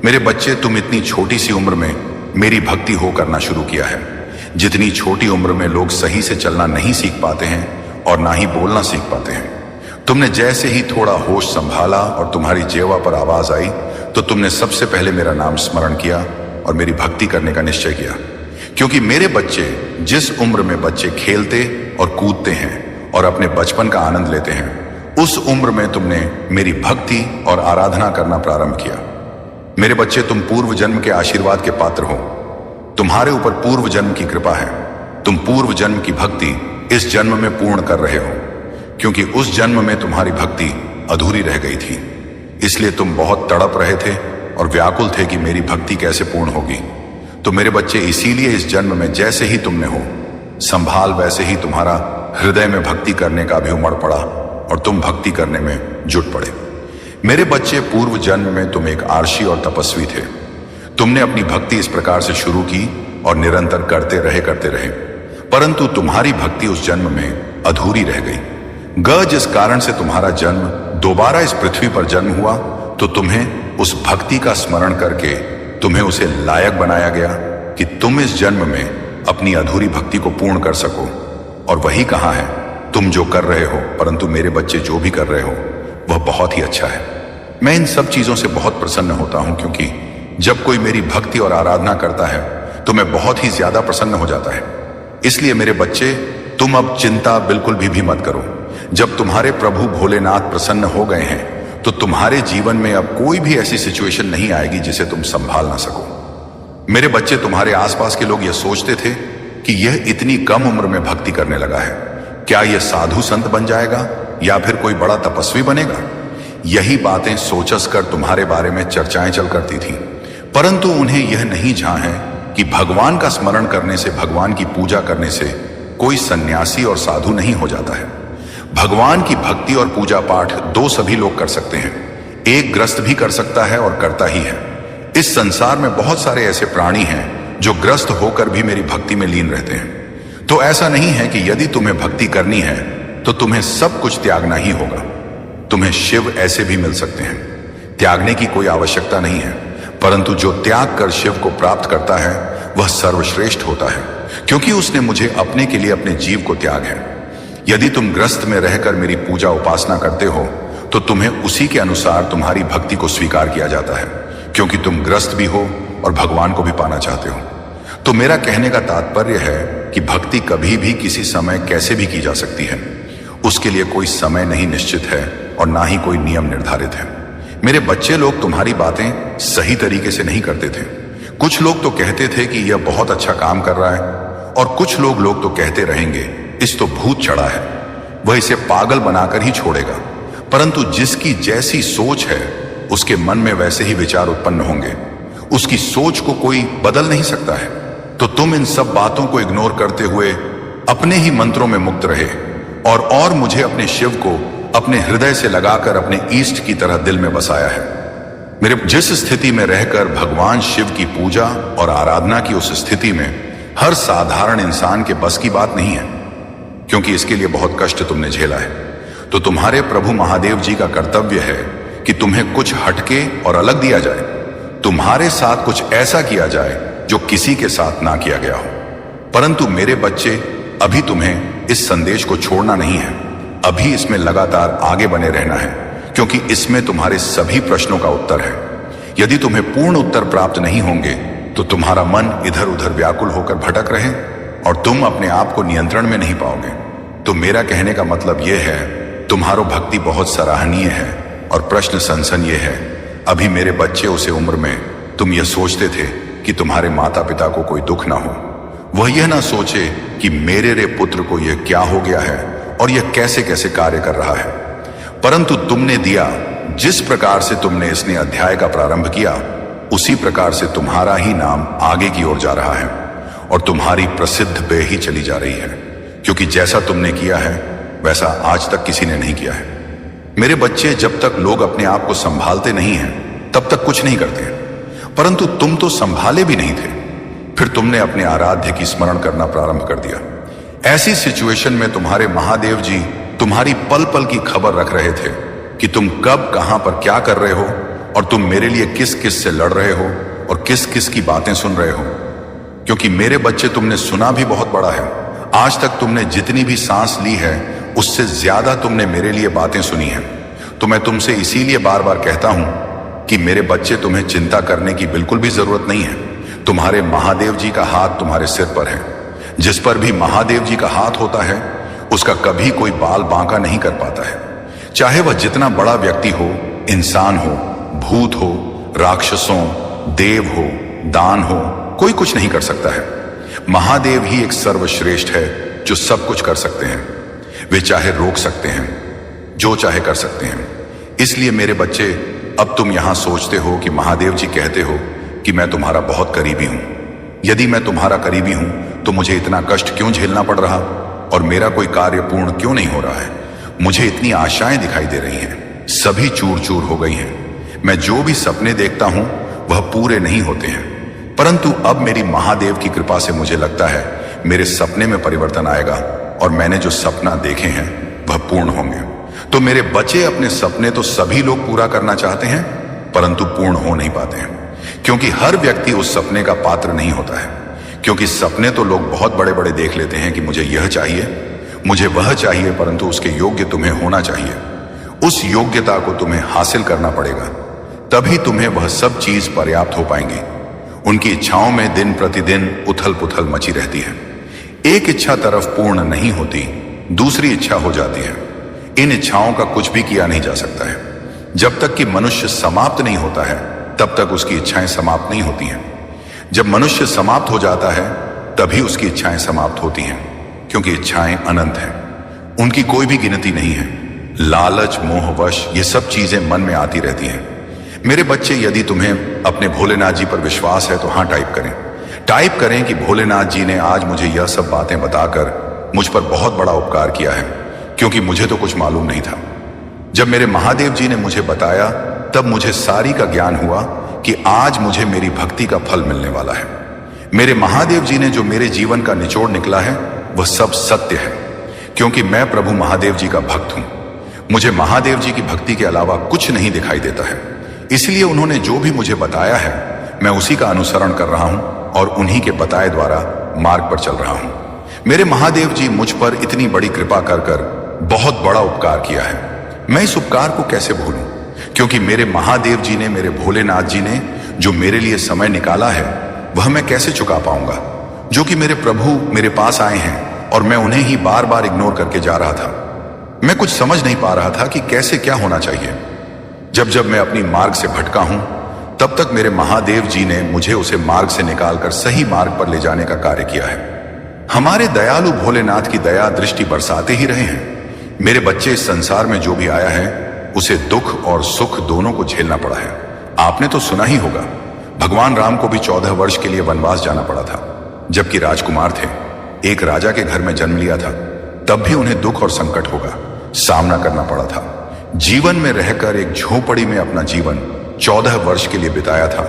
A: मेरे बच्चे, तुम इतनी छोटी सी उम्र में मेरी भक्ति हो करना शुरू किया है। जितनी छोटी उम्र में लोग सही से चलना नहीं सीख पाते हैं और ना ही बोलना सीख पाते हैं, तुमने जैसे ही थोड़ा होश संभाला और तुम्हारी जेवा पर आवाज आई तो तुमने सबसे पहले मेरा नाम स्मरण किया और मेरी भक्ति करने का निश्चय किया। क्योंकि मेरे बच्चे, जिस उम्र में बच्चे खेलते और कूदते हैं और अपने बचपन का आनंद लेते हैं, उस उम्र में तुमने मेरी भक्ति और आराधना करना प्रारंभ किया। मेरे बच्चे, तुम पूर्व जन्म के आशीर्वाद के पात्र हो। तुम्हारे ऊपर पूर्व जन्म की कृपा है। तुम पूर्व जन्म की भक्ति इस जन्म में पूर्ण कर रहे हो, क्योंकि उस जन्म में तुम्हारी भक्ति अधूरी रह गई थी। इसलिए तुम बहुत तड़प रहे थे और व्याकुल थे कि मेरी भक्ति कैसे पूर्ण होगी। तो मेरे बच्चे, इसीलिए इस जन्म में जैसे ही तुमने हो संभाल, वैसे ही तुम्हारा हृदय में भक्ति करने का भी उमड़ पड़ा और तुम भक्ति करने में जुट पड़े। मेरे बच्चे, पूर्व जन्म में तुम एक आर्षी और तपस्वी थे। तुमने अपनी भक्ति इस प्रकार से शुरू की और निरंतर करते रहे, परंतु तुम्हारी भक्ति उस जन्म में अधूरी रह गई। जिस कारण से तुम्हारा जन्म दोबारा इस पृथ्वी पर जन्म हुआ, तो तुम्हें उस भक्ति का स्मरण करके तुम्हें उसे लायक बनाया गया कि तुम इस जन्म में अपनी अधूरी भक्ति को पूर्ण कर सको। और वही कहा है, तुम जो कर रहे हो, परंतु मेरे बच्चे जो भी कर रहे हो वह बहुत ही अच्छा है। मैं इन सब चीजों से बहुत प्रसन्न होता हूं, क्योंकि जब कोई मेरी भक्ति और आराधना करता है तो मैं बहुत ही ज्यादा प्रसन्न हो जाता है। इसलिए मेरे बच्चे, तुम अब चिंता बिल्कुल भी मत करो। जब तुम्हारे प्रभु भोलेनाथ प्रसन्न हो गए हैं तो तुम्हारे जीवन में अब कोई भी ऐसी सिचुएशन नहीं आएगी जिसे तुम संभाल ना सको। मेरे बच्चे, तुम्हारे आसपास के लोग यह सोचते थे कि यह इतनी कम उम्र में भक्ति करने लगा है, क्या यह साधु संत बन जाएगा या फिर कोई बड़ा तपस्वी बनेगा। यही बातें सोचस कर तुम्हारे बारे में चर्चाएं चल करती थी, परंतु उन्हें यह नहीं जान है कि भगवान का स्मरण करने से, भगवान की पूजा करने से कोई सन्यासी और साधु नहीं हो जाता है। भगवान की भक्ति और पूजा पाठ दो सभी लोग कर सकते हैं। एक ग्रस्त भी कर सकता है और करता ही है। इस संसार में बहुत सारे ऐसे प्राणी हैं जो ग्रस्त होकर भी मेरी भक्ति में लीन रहते हैं। तो ऐसा नहीं है कि यदि तुम्हें भक्ति करनी है तो तुम्हें सब कुछ त्यागना ही होगा। तुम्हें शिव ऐसे भी मिल सकते हैं, त्यागने की कोई आवश्यकता नहीं है। परंतु जो त्याग कर शिव को प्राप्त करता है वह सर्वश्रेष्ठ होता है, क्योंकि उसने मुझे अपने के लिए अपने जीव को त्याग है। यदि तुम ग्रस्त में रहकर मेरी पूजा उपासना करते हो तो तुम्हें उसी के अनुसार तुम्हारी भक्ति को स्वीकार किया जाता है, क्योंकि तुम ग्रस्त भी हो और भगवान को भी पाना चाहते हो। तो मेरा कहने का तात्पर्य है कि भक्ति कभी भी किसी समय कैसे भी की जा सकती है। उसके लिए कोई समय नहीं निश्चित है और ना ही कोई नियम निर्धारित है। मेरे बच्चे लोग तुम्हारी बातें सही तरीके से नहीं करते थे। कुछ लोग तो कहते थे कि यह बहुत अच्छा काम कर रहा है, और कुछ लोग तो कहते रहेंगे इस तो भूत चढ़ा है, वह इसे पागल बनाकर ही छोड़ेगा। परंतु जिसकी जैसी सोच है उसके मन में वैसे ही विचार उत्पन्न होंगे। उसकी सोच को कोई बदल नहीं सकता है। तो तुम इन सब बातों को इग्नोर करते हुए अपने ही मंत्रों में मुक्त रहे और मुझे अपने शिव को अपने हृदय से लगाकर अपने ईष्ट की तरह दिल में बसाया है। मेरे जिस स्थिति में रहकर भगवान शिव की पूजा और आराधना की, उस स्थिति में हर साधारण इंसान के बस की बात नहीं है, क्योंकि इसके लिए बहुत कष्ट तुमने झेला है। तो तुम्हारे प्रभु महादेव जी का कर्तव्य है कि तुम्हें कुछ हटके और अलग दिया जाए, तुम्हारे साथ कुछ ऐसा किया जाए जो किसी के साथ ना किया गया हो। परंतु मेरे बच्चे, अभी तुम्हें इस संदेश को छोड़ना नहीं है, अभी इसमें लगातार आगे बने रहना है, क्योंकि इसमें तुम्हारे सभी प्रश्नों का उत्तर है। यदि तुम्हें पूर्ण उत्तर प्राप्त नहीं होंगे तो तुम्हारा मन इधर उधर व्याकुल होकर भटक रहे और तुम अपने आप को नियंत्रण में नहीं पाओगे। तो मेरा कहने का मतलब यह है, तुम्हारो भक्ति बहुत सराहनीय है और प्रश्न सनसन ये है, अभी मेरे बच्चे उसे उम्र में तुम यह सोचते थे कि तुम्हारे माता पिता को कोई दुख ना हो, वह यह ना सोचे कि मेरे रे पुत्र को यह क्या हो गया है और यह कैसे कैसे कार्य कर रहा है। परंतु तुमने दिया, जिस प्रकार से तुमने इसने अध्याय का प्रारंभ किया, उसी प्रकार से तुम्हारा ही नाम आगे की ओर जा रहा है और तुम्हारी प्रसिद्ध बे ही चली जा रही है, क्योंकि जैसा तुमने किया है वैसा आज तक किसी ने नहीं किया है। मेरे बच्चे, जब तक लोग अपने आप को संभालते नहीं हैं तब तक कुछ नहीं करते, परंतु तुम तो संभाले भी नहीं थे, फिर तुमने अपने आराध्य की स्मरण करना प्रारंभ कर दिया। ऐसी सिचुएशन में तुम्हारे महादेव जी तुम्हारी पल पल की खबर रख रहे थे कि तुम कब कहां पर क्या कर रहे हो और तुम मेरे लिए किस किस से लड़ रहे हो और किस किस की बातें सुन रहे हो। क्योंकि मेरे बच्चे, तुमने सुना भी बहुत बड़ा है। आज तक तुमने जितनी भी सांस ली है उससे ज्यादा तुमने मेरे लिए बातें सुनी हैं। तो मैं तुमसे इसीलिए बार बार कहता हूं कि मेरे बच्चे, तुम्हें चिंता करने की बिल्कुल भी जरूरत नहीं है। तुम्हारे महादेव जी का हाथ तुम्हारे सिर पर है। जिस पर भी महादेव जी का हाथ होता है उसका कभी कोई बाल बांका नहीं कर पाता है, चाहे वह जितना बड़ा व्यक्ति हो, इंसान हो, भूत हो, राक्षसों, देव हो, दान हो, कोई कुछ नहीं कर सकता है। महादेव ही एक सर्वश्रेष्ठ है जो सब कुछ कर सकते हैं। वे चाहे रोक सकते हैं, जो चाहे कर सकते हैं। इसलिए मेरे बच्चे, अब तुम यहां सोचते हो कि महादेव जी कहते हो कि मैं तुम्हारा बहुत करीबी हूं। यदि मैं तुम्हारा करीबी हूं तो मुझे इतना कष्ट क्यों झेलना पड़ रहा और मेरा कोई कार्य पूर्ण क्यों नहीं हो रहा है? मुझे इतनी आशाएं दिखाई दे रही हैं, सभी चूर चूर हो गई हैं। मैं जो भी सपने देखता हूं वह पूरे नहीं होते हैं, परंतु अब मेरी महादेव की कृपा से मुझे लगता है मेरे सपने में परिवर्तन आएगा और मैंने जो सपना देखे हैं वह पूर्ण होंगे। तो मेरे बच्चे, अपने सपने तो सभी लोग पूरा करना चाहते हैं, परंतु पूर्ण हो नहीं पाते हैं, क्योंकि हर व्यक्ति उस सपने का पात्र नहीं होता है। क्योंकि सपने तो लोग बहुत बड़े बड़े देख लेते हैं कि मुझे यह चाहिए, मुझे वह चाहिए, परंतु उसके योग्य तुम्हें होना चाहिए। उस योग्यता को तुम्हें हासिल करना पड़ेगा, तभी तुम्हें वह सब चीज पर्याप्त हो पाएंगी। उनकी इच्छाओं में दिन प्रतिदिन उथल पुथल मची रहती है। एक इच्छा तरफ पूर्ण नहीं होती, दूसरी इच्छा हो जाती है। इन इच्छाओं का कुछ भी किया नहीं जा सकता है। जब तक कि मनुष्य समाप्त नहीं होता है तब तक उसकी इच्छाएं समाप्त नहीं होती हैं। जब मनुष्य समाप्त हो जाता है तभी उसकी इच्छाएं समाप्त होती हैं, क्योंकि इच्छाएं अनंत हैं, उनकी कोई भी गिनती नहीं है। लालच, मोहवश, ये सब चीजें मन में आती रहती हैं। मेरे बच्चे, यदि तुम्हें अपने भोलेनाथ जी पर विश्वास है तो हाँ टाइप करें कि भोलेनाथ जी ने आज मुझे यह सब बातें बताकर मुझ पर बहुत बड़ा उपकार किया है, क्योंकि मुझे तो कुछ मालूम नहीं था। जब मेरे महादेव जी ने मुझे बताया तब मुझे सारी का ज्ञान हुआ कि आज मुझे मेरी भक्ति का फल मिलने वाला है। मेरे महादेव जी ने जो मेरे जीवन का निचोड़ निकला है वह सब सत्य है, क्योंकि मैं प्रभु महादेव जी का भक्त हूं। मुझे महादेव जी की भक्ति के अलावा कुछ नहीं दिखाई देता है। इसलिए उन्होंने जो भी मुझे बताया है मैं उसी का अनुसरण कर रहा हूं और उन्हीं के बताए द्वारा मार्ग पर चल रहा हूं। मेरे महादेव जी मुझ पर इतनी बड़ी कृपा कर बहुत बड़ा उपकार किया है। मैं इस उपकार को कैसे भूलूं, क्योंकि मेरे महादेव जी ने, मेरे भोलेनाथ जी ने जो मेरे लिए समय निकाला है वह मैं कैसे चुका पाऊंगा। जो कि मेरे प्रभु मेरे पास आए हैं और मैं उन्हें ही बार बार इग्नोर करके जा रहा था। मैं कुछ समझ नहीं पा रहा था कि कैसे क्या होना चाहिए। जब मैं अपनी मार्ग से भटका हूं तब तक मेरे महादेव जी ने मुझे उसे मार्ग से निकालकर सही मार्ग पर ले जाने का कार्य किया है। हमारे दयालु भोलेनाथ की दया दृष्टि बरसाते ही रहे हैं। मेरे बच्चे, इस संसार में जो भी आया है उसे दुख और सुख दोनों को झेलना पड़ा है। आपने तो सुना ही होगा, भगवान राम को भी 14 वर्ष के लिए वनवास जाना पड़ा था, जबकि राजकुमार थे। एक राजा के घर में जन्म लिया था, तब भी उन्हें दुख और संकट होगा सामना करना पड़ा था। जीवन में रहकर एक झोपड़ी में अपना जीवन 14 वर्ष के लिए बिताया था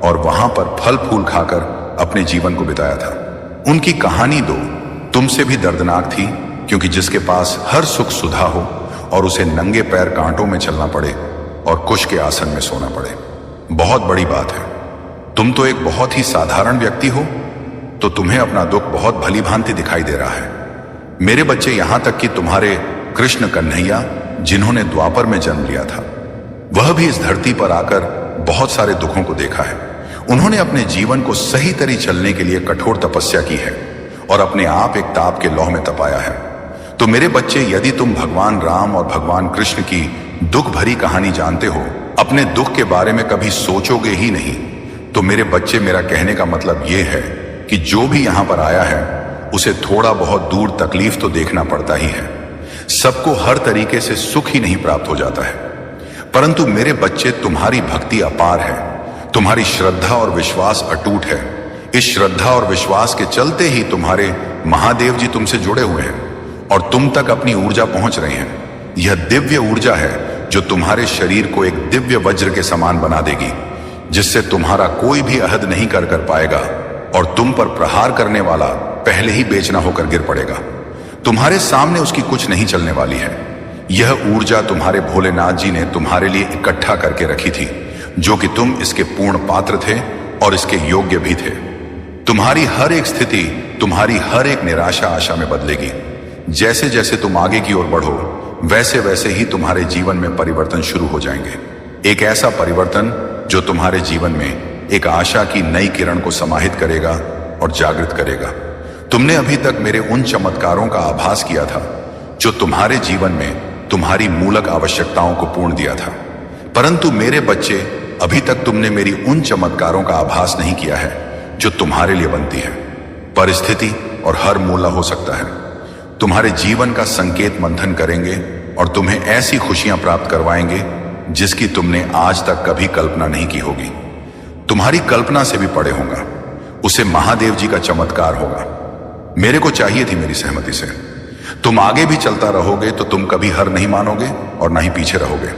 A: और वहां पर फल फूल खाकर अपने जीवन को बिताया था। उनकी कहानी दो तुमसे भी दर्दनाक थी, क्योंकि जिसके पास हर सुख सुधा हो और उसे नंगे पैर कांटों में चलना पड़े और कुश के आसन में सोना पड़े, बहुत बड़ी बात है। तुम तो एक बहुत ही साधारण व्यक्ति हो, तो तुम्हें अपना दुख बहुत भली भांति दिखाई दे रहा है। मेरे बच्चे, यहां तक कि तुम्हारे कृष्ण कन्हैया, जिन्होंने द्वापर में जन्म लिया था, वह भी इस धरती पर आकर बहुत सारे दुखों को देखा है। उन्होंने अपने जीवन को सही तरी चलने के लिए कठोर तपस्या की है और अपने आप एक ताप के लौह में तपाया है। तो मेरे बच्चे, यदि तुम भगवान राम और भगवान कृष्ण की दुख भरी कहानी जानते हो, अपने दुख के बारे में कभी सोचोगे ही नहीं, तो मेरे बच्चे, मेरा कहने का मतलब यह है कि जो भी यहां पर आया है उसे थोड़ा बहुत दूर तकलीफ तो देखना पड़ता ही है। सबको हर तरीके से सुख ही नहीं प्राप्त हो जाता है। परंतु मेरे बच्चे, तुम्हारी भक्ति अपार है, तुम्हारी श्रद्धा और विश्वास अटूट है। इस श्रद्धा और विश्वास के चलते ही तुम्हारे महादेव जी तुमसे जुड़े हुए हैं और तुम तक अपनी ऊर्जा पहुंच रही है। यह दिव्य ऊर्जा है जो तुम्हारे शरीर को एक दिव्य वज्र के समान बना देगी, जिससे तुम्हारा कोई भी अहद नहीं कर पाएगा और तुम पर प्रहार करने वाला पहले ही बेचना होकर गिर पड़ेगा। तुम्हारे सामने उसकी कुछ नहीं चलने वाली है। यह ऊर्जा तुम्हारे भोलेनाथ जी ने तुम्हारे लिए इकट्ठा करके रखी थी, जो कि तुम इसके पूर्ण पात्र थे और इसके योग्य भी थे। तुम्हारी हर एक स्थिति, तुम्हारी हर एक निराशा आशा में बदलेगी। जैसे जैसे तुम आगे की ओर बढ़ो, वैसे वैसे ही तुम्हारे जीवन में परिवर्तन शुरू हो जाएंगे। एक ऐसा परिवर्तन जो तुम्हारे जीवन में एक आशा की नई किरण को समाहित करेगा और जागृत करेगा। तुमने अभी तक मेरे उन चमत्कारों का आभास किया था जो तुम्हारे जीवन में तुम्हारी मूलक आवश्यकताओं को पूर्ण दिया था। परंतु मेरे बच्चे, अभी तक तुमने मेरी उन चमत्कारों का आभास नहीं किया है जो तुम्हारे लिए बनती है। परिस्थिति और हर मूला हो सकता है तुम्हारे जीवन का संकेत मंथन करेंगे और तुम्हें ऐसी खुशियां प्राप्त करवाएंगे जिसकी तुमने आज तक कभी कल्पना नहीं की होगी। तुम्हारी कल्पना से भी परे होगा। उसे महादेव जी का चमत्कार होगा। मेरे को चाहिए थी मेरी सहमति से। तुम आगे भी चलता रहोगे तो तुम कभी हार नहीं मानोगे और ना ही पीछे रहोगे।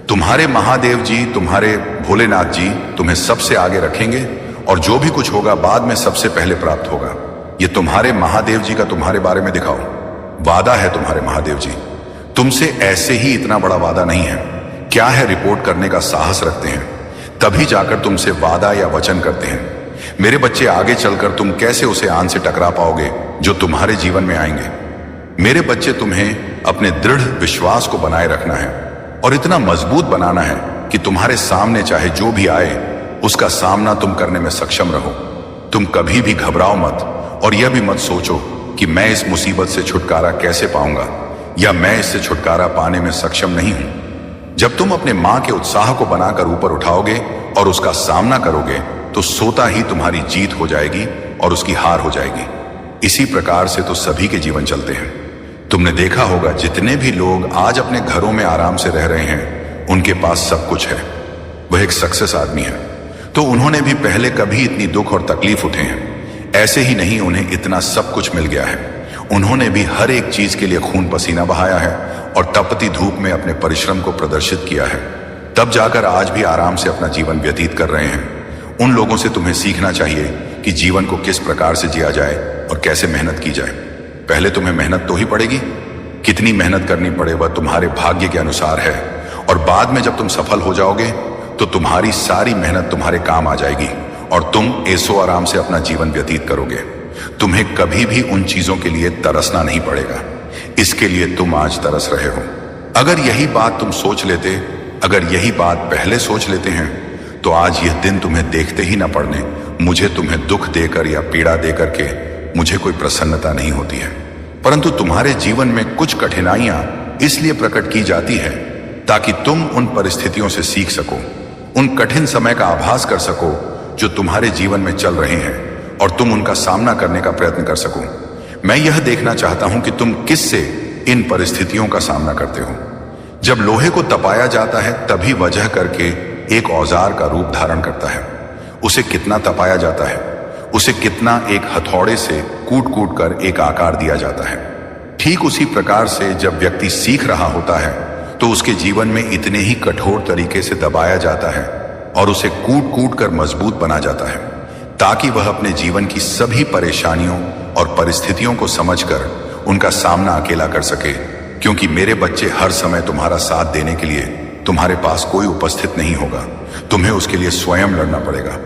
A: तुम्हारे महादेव जी, तुम्हारे भोलेनाथ जी तुम्हें सबसे आगे रखेंगे और जो भी कुछ होगा बाद में सबसे पहले प्राप्त होगा। ये तुम्हारे महादेव जी का तुम्हारे बारे में दिखाओ। वादा है तुम्हारे महादेव जी, तुमसे ऐसे ही इतना बड़ा वादा नहीं है। क्या है, रिपोर्ट करने का साहस रखते हैं, तभी जाकर तुमसे वादा या वचन करते हैं। मेरे बच्चे, आगे चलकर तुम कैसे उसे आन से टकरा पाओगे जो तुम्हारे जीवन में आएंगे। मेरे बच्चे, तुम्हें अपने दृढ़ विश्वास को बनाए रखना है और इतना मजबूत बनाना है कि तुम्हारे सामने चाहे जो भी आए उसका सामना तुम करने में सक्षम रहो। तुम कभी भी घबराओ मत और यह भी मत सोचो कि मैं इस मुसीबत से छुटकारा कैसे पाऊंगा या मैं इससे छुटकारा पाने में सक्षम नहीं हूं। जब तुम अपने मां के उत्साह को बनाकर ऊपर उठाओगे और उसका सामना करोगे तो सोता ही तुम्हारी जीत हो जाएगी और उसकी हार हो जाएगी। इसी प्रकार से तो सभी के जीवन चलते हैं। तुमने देखा होगा जितने भी लोग आज अपने घरों में आराम से रह रहे हैं, उनके पास सब कुछ है, वह एक सक्सेस आदमी है। तो उन्होंने भी पहले कभी इतनी दुख और तकलीफ उठे हैं। ऐसे ही नहीं उन्हें इतना सब कुछ मिल गया है। उन्होंने भी हर एक चीज के लिए खून पसीना बहाया है और तपती धूप में अपने परिश्रम को प्रदर्शित किया है, तब जाकर आज भी आराम से अपना जीवन व्यतीत कर रहे हैं। उन लोगों से तुम्हें सीखना चाहिए कि जीवन को किस प्रकार से जिया जाए और कैसे मेहनत की जाए। पहले तुम्हें मेहनत तो ही पड़ेगी। कितनी मेहनत करनी पड़े वह तुम्हारे भाग्य के अनुसार है और बाद में जब तुम सफल हो जाओगे तो तुम्हारी सारी मेहनत तुम्हारे काम आ जाएगी और तुम ऐसो आराम से अपना जीवन व्यतीत करोगे। तुम्हें कभी भी उन चीजों के लिए तरसना नहीं पड़ेगा। इसके लिए तुम आज तरस रहे हो। अगर यही बात तुम सोच लेते, अगर यही बात पहले सोच लेते हैं, तो आज यह दिन तुम्हें देखते ही ना पड़ने। मुझे तुम्हें दुख देकर या पीड़ा देकर के मुझे कोई प्रसन्नता नहीं होती है। परंतु तुम्हारे जीवन में कुछ कठिनाइयां इसलिए प्रकट की जाती है ताकि तुम उन परिस्थितियों से सीख सको, उन कठिन समय का आभास कर सको जो तुम्हारे जीवन में चल रहे हैं और तुम उनका सामना करने का प्रयत्न कर सको। मैं यह देखना चाहता हूं कि तुम किससे इन परिस्थितियों का सामना करते हो। जब लोहे को तपाया जाता है तभी वजह करके एक औजार का रूप धारण करता है। उसे कितना तपाया जाता है, उसे कितना एक हथौड़े से कूट कूट कर एक आकार दिया जाता है। ठीक उसी प्रकार से जब व्यक्ति सीख रहा होता है तो उसके जीवन में इतने ही कठोर तरीके से दबाया जाता है और उसे कूट कूट कर मजबूत बना जाता है, ताकि वह अपने जीवन की सभी परेशानियों और परिस्थितियों को समझकर उनका सामना अकेला कर सके। क्योंकि मेरे बच्चे, हर समय तुम्हारा साथ देने के लिए तुम्हारे पास कोई उपस्थित नहीं होगा। तुम्हें उसके लिए स्वयं लड़ना पड़ेगा।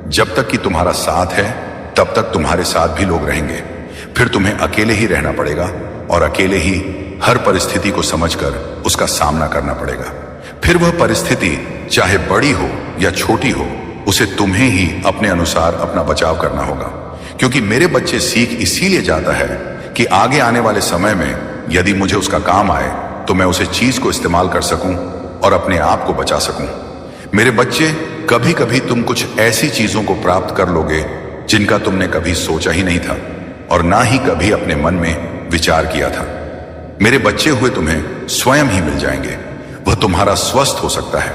A: जब तक कि तुम्हारा साथ है तब तक तुम्हारे साथ भी लोग रहेंगे। फिर तुम्हें अकेले ही रहना पड़ेगा और अकेले ही हर परिस्थिति को समझकर उसका सामना करना पड़ेगा। फिर वह परिस्थिति चाहे बड़ी हो या छोटी हो, उसे तुम्हें ही अपने अनुसार अपना बचाव करना होगा। क्योंकि मेरे बच्चे, सीख इसीलिए जाता है कि आगे आने वाले समय में यदि मुझे उसका काम आए तो मैं उसे चीज को इस्तेमाल कर सकूं और अपने आप को बचा सकूं। मेरे बच्चे, कभी कभी तुम कुछ ऐसी चीजों को प्राप्त कर लोगे जिनका तुमने कभी सोचा ही नहीं था और ना ही कभी अपने मन में विचार किया था। मेरे बच्चे हुए तुम्हें स्वयं ही मिल जाएंगे। वह तुम्हारा स्वस्थ हो सकता है,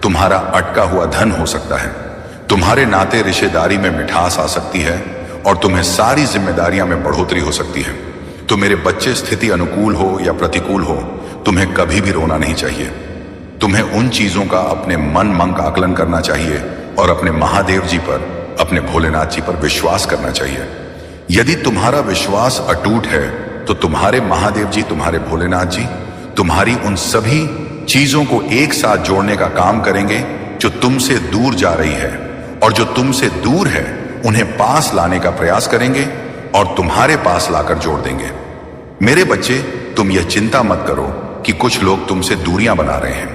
A: तुम्हारा अटका हुआ धन हो सकता है, तुम्हारे नाते रिश्तेदारी में मिठास आ सकती है और तुम्हें सारी जिम्मेदारियां में बढ़ोतरी हो सकती है। तो मेरे बच्चे, स्थिति अनुकूल हो या प्रतिकूल हो, तुम्हें कभी भी रोना नहीं चाहिए। तुम्हें उन चीजों का अपने मन का आकलन करना चाहिए और अपने महादेव जी पर, अपने भोलेनाथ जी पर विश्वास करना चाहिए। यदि तुम्हारा विश्वास अटूट है तो तुम्हारे महादेव जी, तुम्हारे भोलेनाथ जी तुम्हारी उन सभी चीजों को एक साथ जोड़ने का काम करेंगे जो तुमसे दूर जा रही है, और जो तुमसे दूर है उन्हें पास लाने का प्रयास करेंगे और तुम्हारे पास लाकर जोड़ देंगे। मेरे बच्चे, तुम यह चिंता मत करो कि कुछ लोग तुमसे दूरियां बना रहे हैं,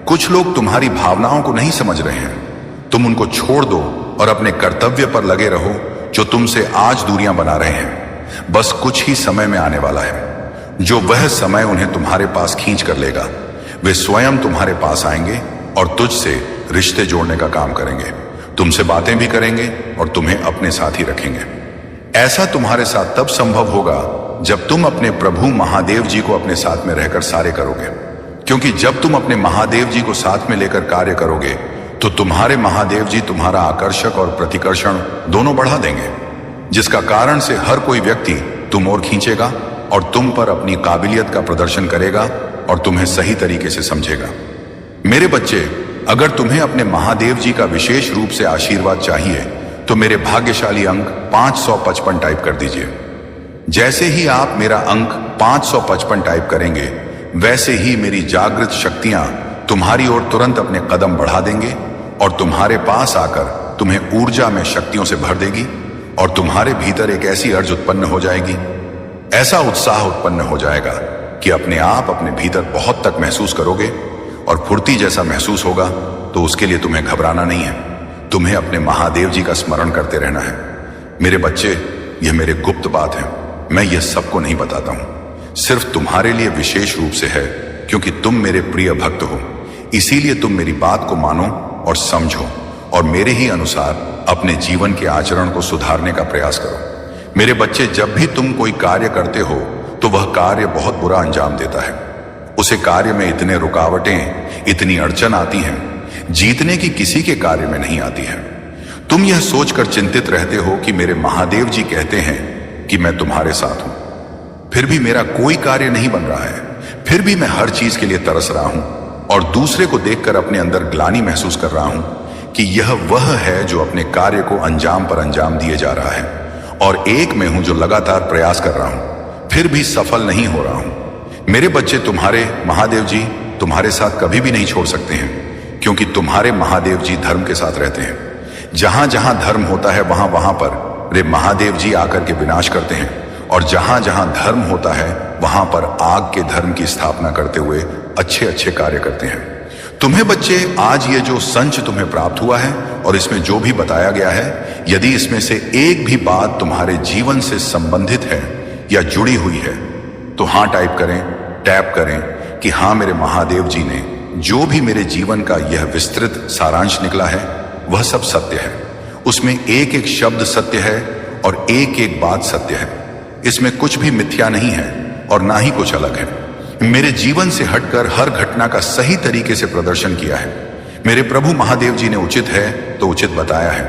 A: कुछ लोग तुम्हारी भावनाओं को नहीं समझ रहे हैं। तुम उनको छोड़ दो और अपने कर्तव्य पर लगे रहो जो तुमसे आज दूरियां बना रहे हैं। बस कुछ ही समय में आने वाला है जो वह समय उन्हें तुम्हारे पास खींच कर लेगा। वे स्वयं तुम्हारे पास आएंगे और तुझसे रिश्ते जोड़ने का काम करेंगे, तुमसे बातें भी करेंगे और तुम्हें अपने साथ ही रखेंगे। ऐसा तुम्हारे साथ तब संभव होगा जब तुम अपने प्रभु महादेव जी को अपने साथ में रहकर कार्य करोगे। क्योंकि जब तुम अपने महादेव जी को साथ में लेकर कार्य करोगे तो तुम्हारे महादेव जी तुम्हारा आकर्षक और प्रतिकर्षण दोनों बढ़ा देंगे, जिसका कारण से हर कोई व्यक्ति तुम ओर खींचेगा और तुम पर अपनी काबिलियत का प्रदर्शन करेगा और तुम्हें सही तरीके से समझेगा। मेरे बच्चे, अगर तुम्हें अपने महादेव जी का विशेष रूप से आशीर्वाद चाहिए तो मेरे भाग्यशाली अंक 555 टाइप कर दीजिए। जैसे ही आप मेरा अंक 555 टाइप करेंगे, वैसे ही मेरी जागृत शक्तियां तुम्हारी ओर तुरंत अपने कदम बढ़ा देंगे और तुम्हारे पास आकर तुम्हें ऊर्जा में शक्तियों से भर देगी और तुम्हारे भीतर एक ऐसी अर्ज उत्पन्न हो जाएगी, ऐसा उत्साह उत्पन्न हो जाएगा कि अपने आप अपने भीतर बहुत तक महसूस करोगे और फुर्ती जैसा महसूस होगा। तो उसके लिए तुम्हें घबराना नहीं है, तुम्हें अपने महादेव जी का स्मरण करते रहना है। मेरे बच्चे, यह मेरे गुप्त बात है, मैं यह सबको नहीं बताता हूं, सिर्फ तुम्हारे लिए विशेष रूप से है क्योंकि तुम मेरे प्रिय भक्त हो। इसीलिए तुम मेरी बात को मानो और समझो और मेरे ही अनुसार अपने जीवन के आचरण को सुधारने का प्रयास करो। मेरे बच्चे, जब भी तुम कोई कार्य करते हो तो वह कार्य बहुत बुरा अंजाम देता है। उसे कार्य में इतने रुकावटें, इतनी अड़चन आती हैं, जीतने की किसी के कार्य में नहीं आती है। तुम यह सोचकर चिंतित रहते हो कि मेरे महादेव जी कहते हैं कि मैं तुम्हारे साथ हूं, फिर भी मेरा कोई कार्य नहीं बन रहा है, फिर भी मैं हर चीज के लिए तरस रहा हूं और दूसरे को देखकर अपने अंदर ग्लानि महसूस कर रहा हूं कि यह वह है जो अपने कार्य को अंजाम पर अंजाम दिए जा रहा है और एक मैं हूं जो लगातार प्रयास कर रहा हूं, फिर भी सफल नहीं हो रहा हूं। मेरे बच्चे, तुम्हारे महादेव जी तुम्हारे साथ कभी भी नहीं छोड़ सकते हैं, क्योंकि तुम्हारे महादेव जी धर्म के साथ रहते हैं। जहां जहां धर्म होता है वहां वहां पर वे महादेव जी आकर के विनाश करते हैं और जहां जहां धर्म होता है वहां पर आग के धर्म की स्थापना करते हुए अच्छे अच्छे कार्य करते हैं। तुम्हें बच्चे, आज ये जो संच तुम्हें प्राप्त हुआ है और इसमें जो भी बताया गया है, यदि इसमें से एक भी बात तुम्हारे जीवन से संबंधित है या जुड़ी हुई है तो हां टाइप करें, टैप करें कि हां, मेरे महादेव जी ने जो भी मेरे जीवन का यह विस्तृत सारांश निकला है वह सब सत्य है। उसमें एक एक शब्द सत्य है और एक एक बात सत्य है। इसमें कुछ भी मिथ्या नहीं है और ना ही कुछ अलग है। मेरे जीवन से हटकर हर घटना का सही तरीके से प्रदर्शन किया है। मेरे प्रभु महादेव जी ने उचित है तो उचित बताया है,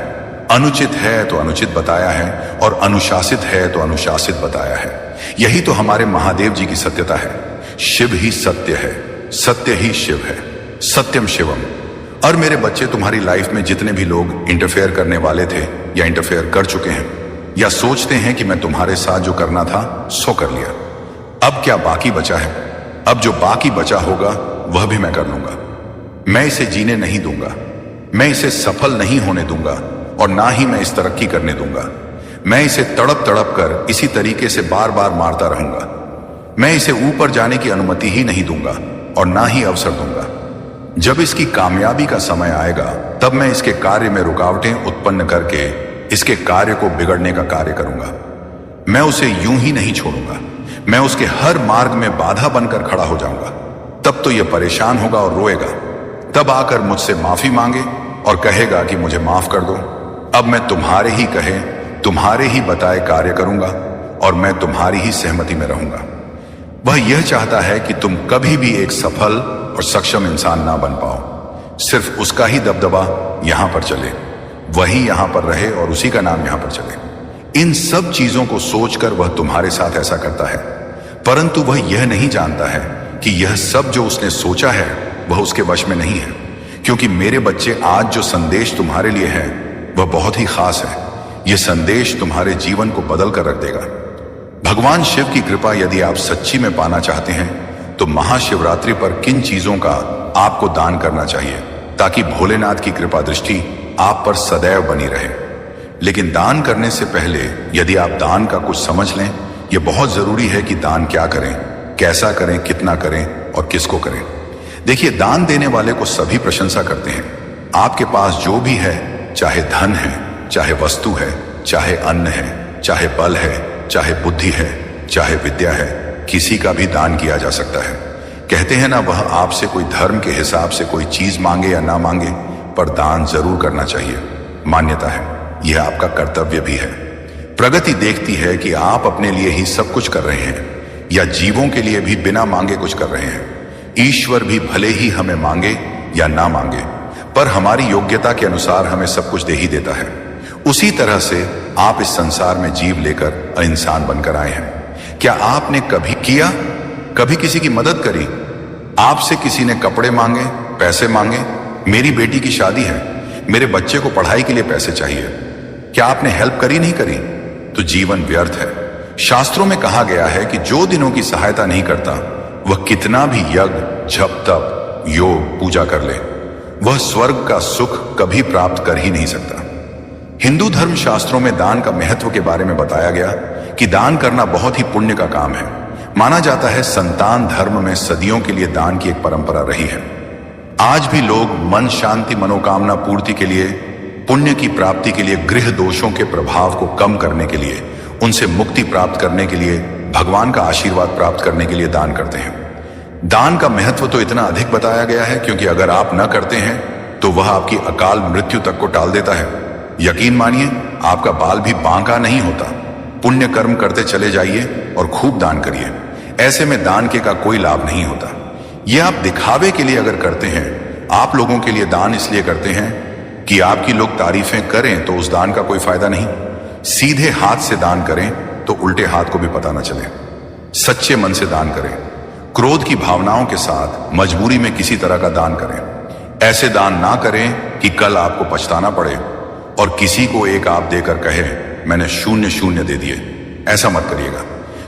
A: अनुचित है तो अनुचित बताया है और अनुशासित है तो अनुशासित बताया है। यही तो हमारे महादेव जी की सत्यता है। शिव ही सत्य है, सत्य ही शिव है, सत्यम शिवम। और मेरे बच्चे, तुम्हारी लाइफ में जितने भी लोग इंटरफेयर करने वाले थे या इंटरफेयर कर चुके हैं या सोचते हैं कि मैं तुम्हारे साथ जो करना था सो कर लिया, अब क्या बाकी बचा है? अब जो बाकी बचा होगा वह भी मैं कर लूंगा। मैं इसे जीने नहीं दूंगा, मैं इसे सफल नहीं होने दूंगा और ना ही मैं इस तरक्की करने दूंगा। मैं इसे तड़प तड़प कर इसी तरीके से बार बार मारता रहूंगा। मैं इसे ऊपर जाने की अनुमति ही नहीं दूंगा और ना ही अवसर दूंगा। जब इसकी कामयाबी का समय आएगा तब मैं इसके कार्य में रुकावटें उत्पन्न करके इसके कार्य को बिगड़ने का कार्य करूंगा। मैं उसे यूं ही नहीं छोड़ूंगा, मैं उसके हर मार्ग में बाधा बनकर खड़ा हो जाऊंगा। तब तो यह परेशान होगा और रोएगा, तब आकर मुझसे माफी मांगे और कहेगा कि मुझे माफ कर दो। अब मैं तुम्हारे ही कहे, तुम्हारे ही बताए कार्य करूंगा और मैं तुम्हारी ही सहमति में रहूंगा। वह यह चाहता है कि तुम कभी भी एक सफल और सक्षम इंसान ना बन पाओ। सिर्फ उसका ही दबदबा यहां पर चले, वही यहां पर रहे और उसी का नाम यहां पर चले। इन सब चीजों को सोचकर वह तुम्हारे साथ ऐसा करता है, परंतु वह यह नहीं जानता है कि यह सब जो उसने सोचा है वह उसके वश में नहीं है। क्योंकि मेरे बच्चे, आज जो संदेश तुम्हारे लिए है वह बहुत ही खास है। यह संदेश तुम्हारे जीवन को बदल कर रख देगा। भगवान शिव की कृपा यदि आप सच्ची में पाना चाहते हैं तो महाशिवरात्रि पर किन चीजों का आपको दान करना चाहिए ताकि भोलेनाथ की कृपा दृष्टि आप पर सदैव बनी रहे। लेकिन दान करने से पहले यदि आप दान का कुछ समझ लें, यह बहुत जरूरी है कि दान क्या करें, कैसा करें, कितना करें और किसको करें। देखिए, दान देने वाले को सभी प्रशंसा करते हैं। आपके पास जो भी है, चाहे धन है, चाहे वस्तु है, चाहे अन्न है, चाहे बल है, चाहे बुद्धि है, चाहे विद्या है, किसी का भी दान किया जा सकता है। कहते हैं ना, वह आपसे कोई धर्म के हिसाब से कोई चीज मांगे या ना मांगे, पर दान जरूर करना चाहिए। मान्यता है, यह आपका कर्तव्य भी है। प्रगति देखती है कि आप अपने लिए ही सब कुछ कर रहे हैं या जीवों के लिए भी बिना मांगे कुछ कर रहे हैं। ईश्वर भी भले ही हमें मांगे या ना मांगे, पर हमारी योग्यता के अनुसार हमें सब कुछ दे ही देता है। उसी तरह से आप इस संसार में जीव लेकर इंसान बनकर आए हैं। क्या आपने कभी किया, कभी किसी की मदद करी? आपसे किसी ने कपड़े मांगे, पैसे मांगे? मेरी बेटी की शादी है, मेरे बच्चे को पढ़ाई के लिए पैसे चाहिए, क्या आपने हेल्प करी? नहीं करी तो जीवन व्यर्थ है। शास्त्रों में कहा गया है कि जो दिनों की सहायता नहीं करता वह कितना भी यज्ञ, जप, तप, योग, पूजा कर ले, वह स्वर्ग का सुख कभी प्राप्त कर ही नहीं सकता। हिंदू धर्म शास्त्रों में दान का महत्व के बारे में बताया गया कि दान करना बहुत ही पुण्य का काम है। माना जाता है संतान धर्म में सदियों के लिए दान की एक परंपरा रही है। आज भी लोग मन शांति, मनोकामना पूर्ति के लिए, पुण्य की प्राप्ति के लिए, गृह दोषों के प्रभाव को कम करने के लिए, उनसे मुक्ति प्राप्त करने के लिए, भगवान का आशीर्वाद प्राप्त करने के लिए दान करते हैं। दान का महत्व तो इतना अधिक बताया गया है क्योंकि अगर आप न करते हैं तो वह आपकी अकाल मृत्यु तक को टाल देता है। यकीन मानिए, आपका बाल भी बांका नहीं होता। पुण्य कर्म करते चले जाइए और खूब दान करिए। ऐसे में दान के का कोई लाभ नहीं होता। यह आप दिखावे के लिए अगर करते हैं, आप लोगों के लिए दान इसलिए करते हैं कि आपकी लोग तारीफें करें, तो उस दान का कोई फायदा नहीं। सीधे हाथ से दान करें तो उल्टे हाथ को भी पता न चले। सच्चे मन से दान करें, क्रोध की भावनाओं के साथ मजबूरी में किसी तरह का दान करें। ऐसे दान ना करें कि कल आपको पछताना पड़े और किसी को एक आप देकर कहे मैंने 0-0 दे दिए। ऐसा मत करिएगा।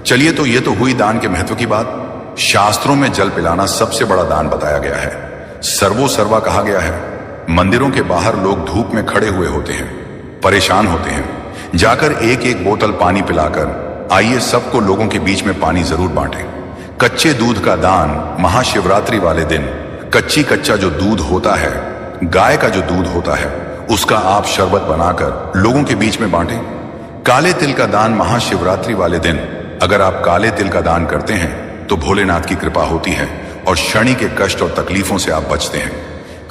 A: चलिए, तो ये तो हुई दान के महत्व की बात। शास्त्रों में जल पिलाना सबसे बड़ा दान बताया गया है। सर्वो सर्वा कहा गया है। मंदिरों के बाहर लोग धूप में खड़े हुए होते हैं, परेशान होते हैं। जाकर एक एक बोतल पानी पिलाकर आइए सबको लोगों के बीच में पानी जरूर बांटें। कच्चे दूध का दान महाशिवरात्रि वाले दिन, कच्चा जो दूध होता है, गाय का जो दूध होता है, उसका आप शरबत बनाकर लोगों के बीच में बांटें। काले तिल का दान महाशिवरात्रि वाले दिन अगर आप काले तिल का दान करते हैं तो भोलेनाथ की कृपा होती है और शनि के कष्ट और तकलीफों से आप बचते हैं।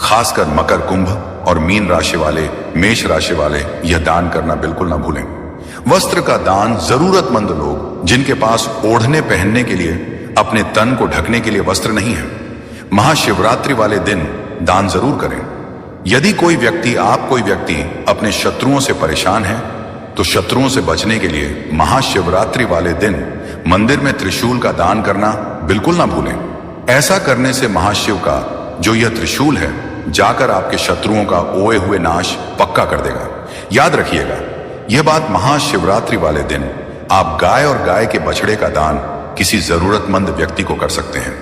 A: खासकर मकर, कुंभ और मीन राशि वाले, मेष राशि वाले यह दान करना बिल्कुल ना भूलें। वस्त्र का दान जरूरतमंद लोग जिनके पास ओढ़ने पहनने के लिए, अपने तन को ढकने के लिए वस्त्र नहीं है, महाशिवरात्रि वाले दिन दान जरूर करें। यदि कोई व्यक्ति अपने शत्रुओं से परेशान है तो शत्रुओं से बचने के लिए महाशिवरात्रि वाले दिन मंदिर में त्रिशूल का दान करना बिल्कुल ना भूलें। ऐसा करने से महाशिव का जो यह त्रिशूल है जाकर आपके शत्रुओं का ओए हुए नाश पक्का कर देगा। याद रखिएगा, यह बात महाशिवरात्रि वाले दिन आप गाय और गाय के बछड़े का दान किसी जरूरतमंद व्यक्ति को कर सकते हैं,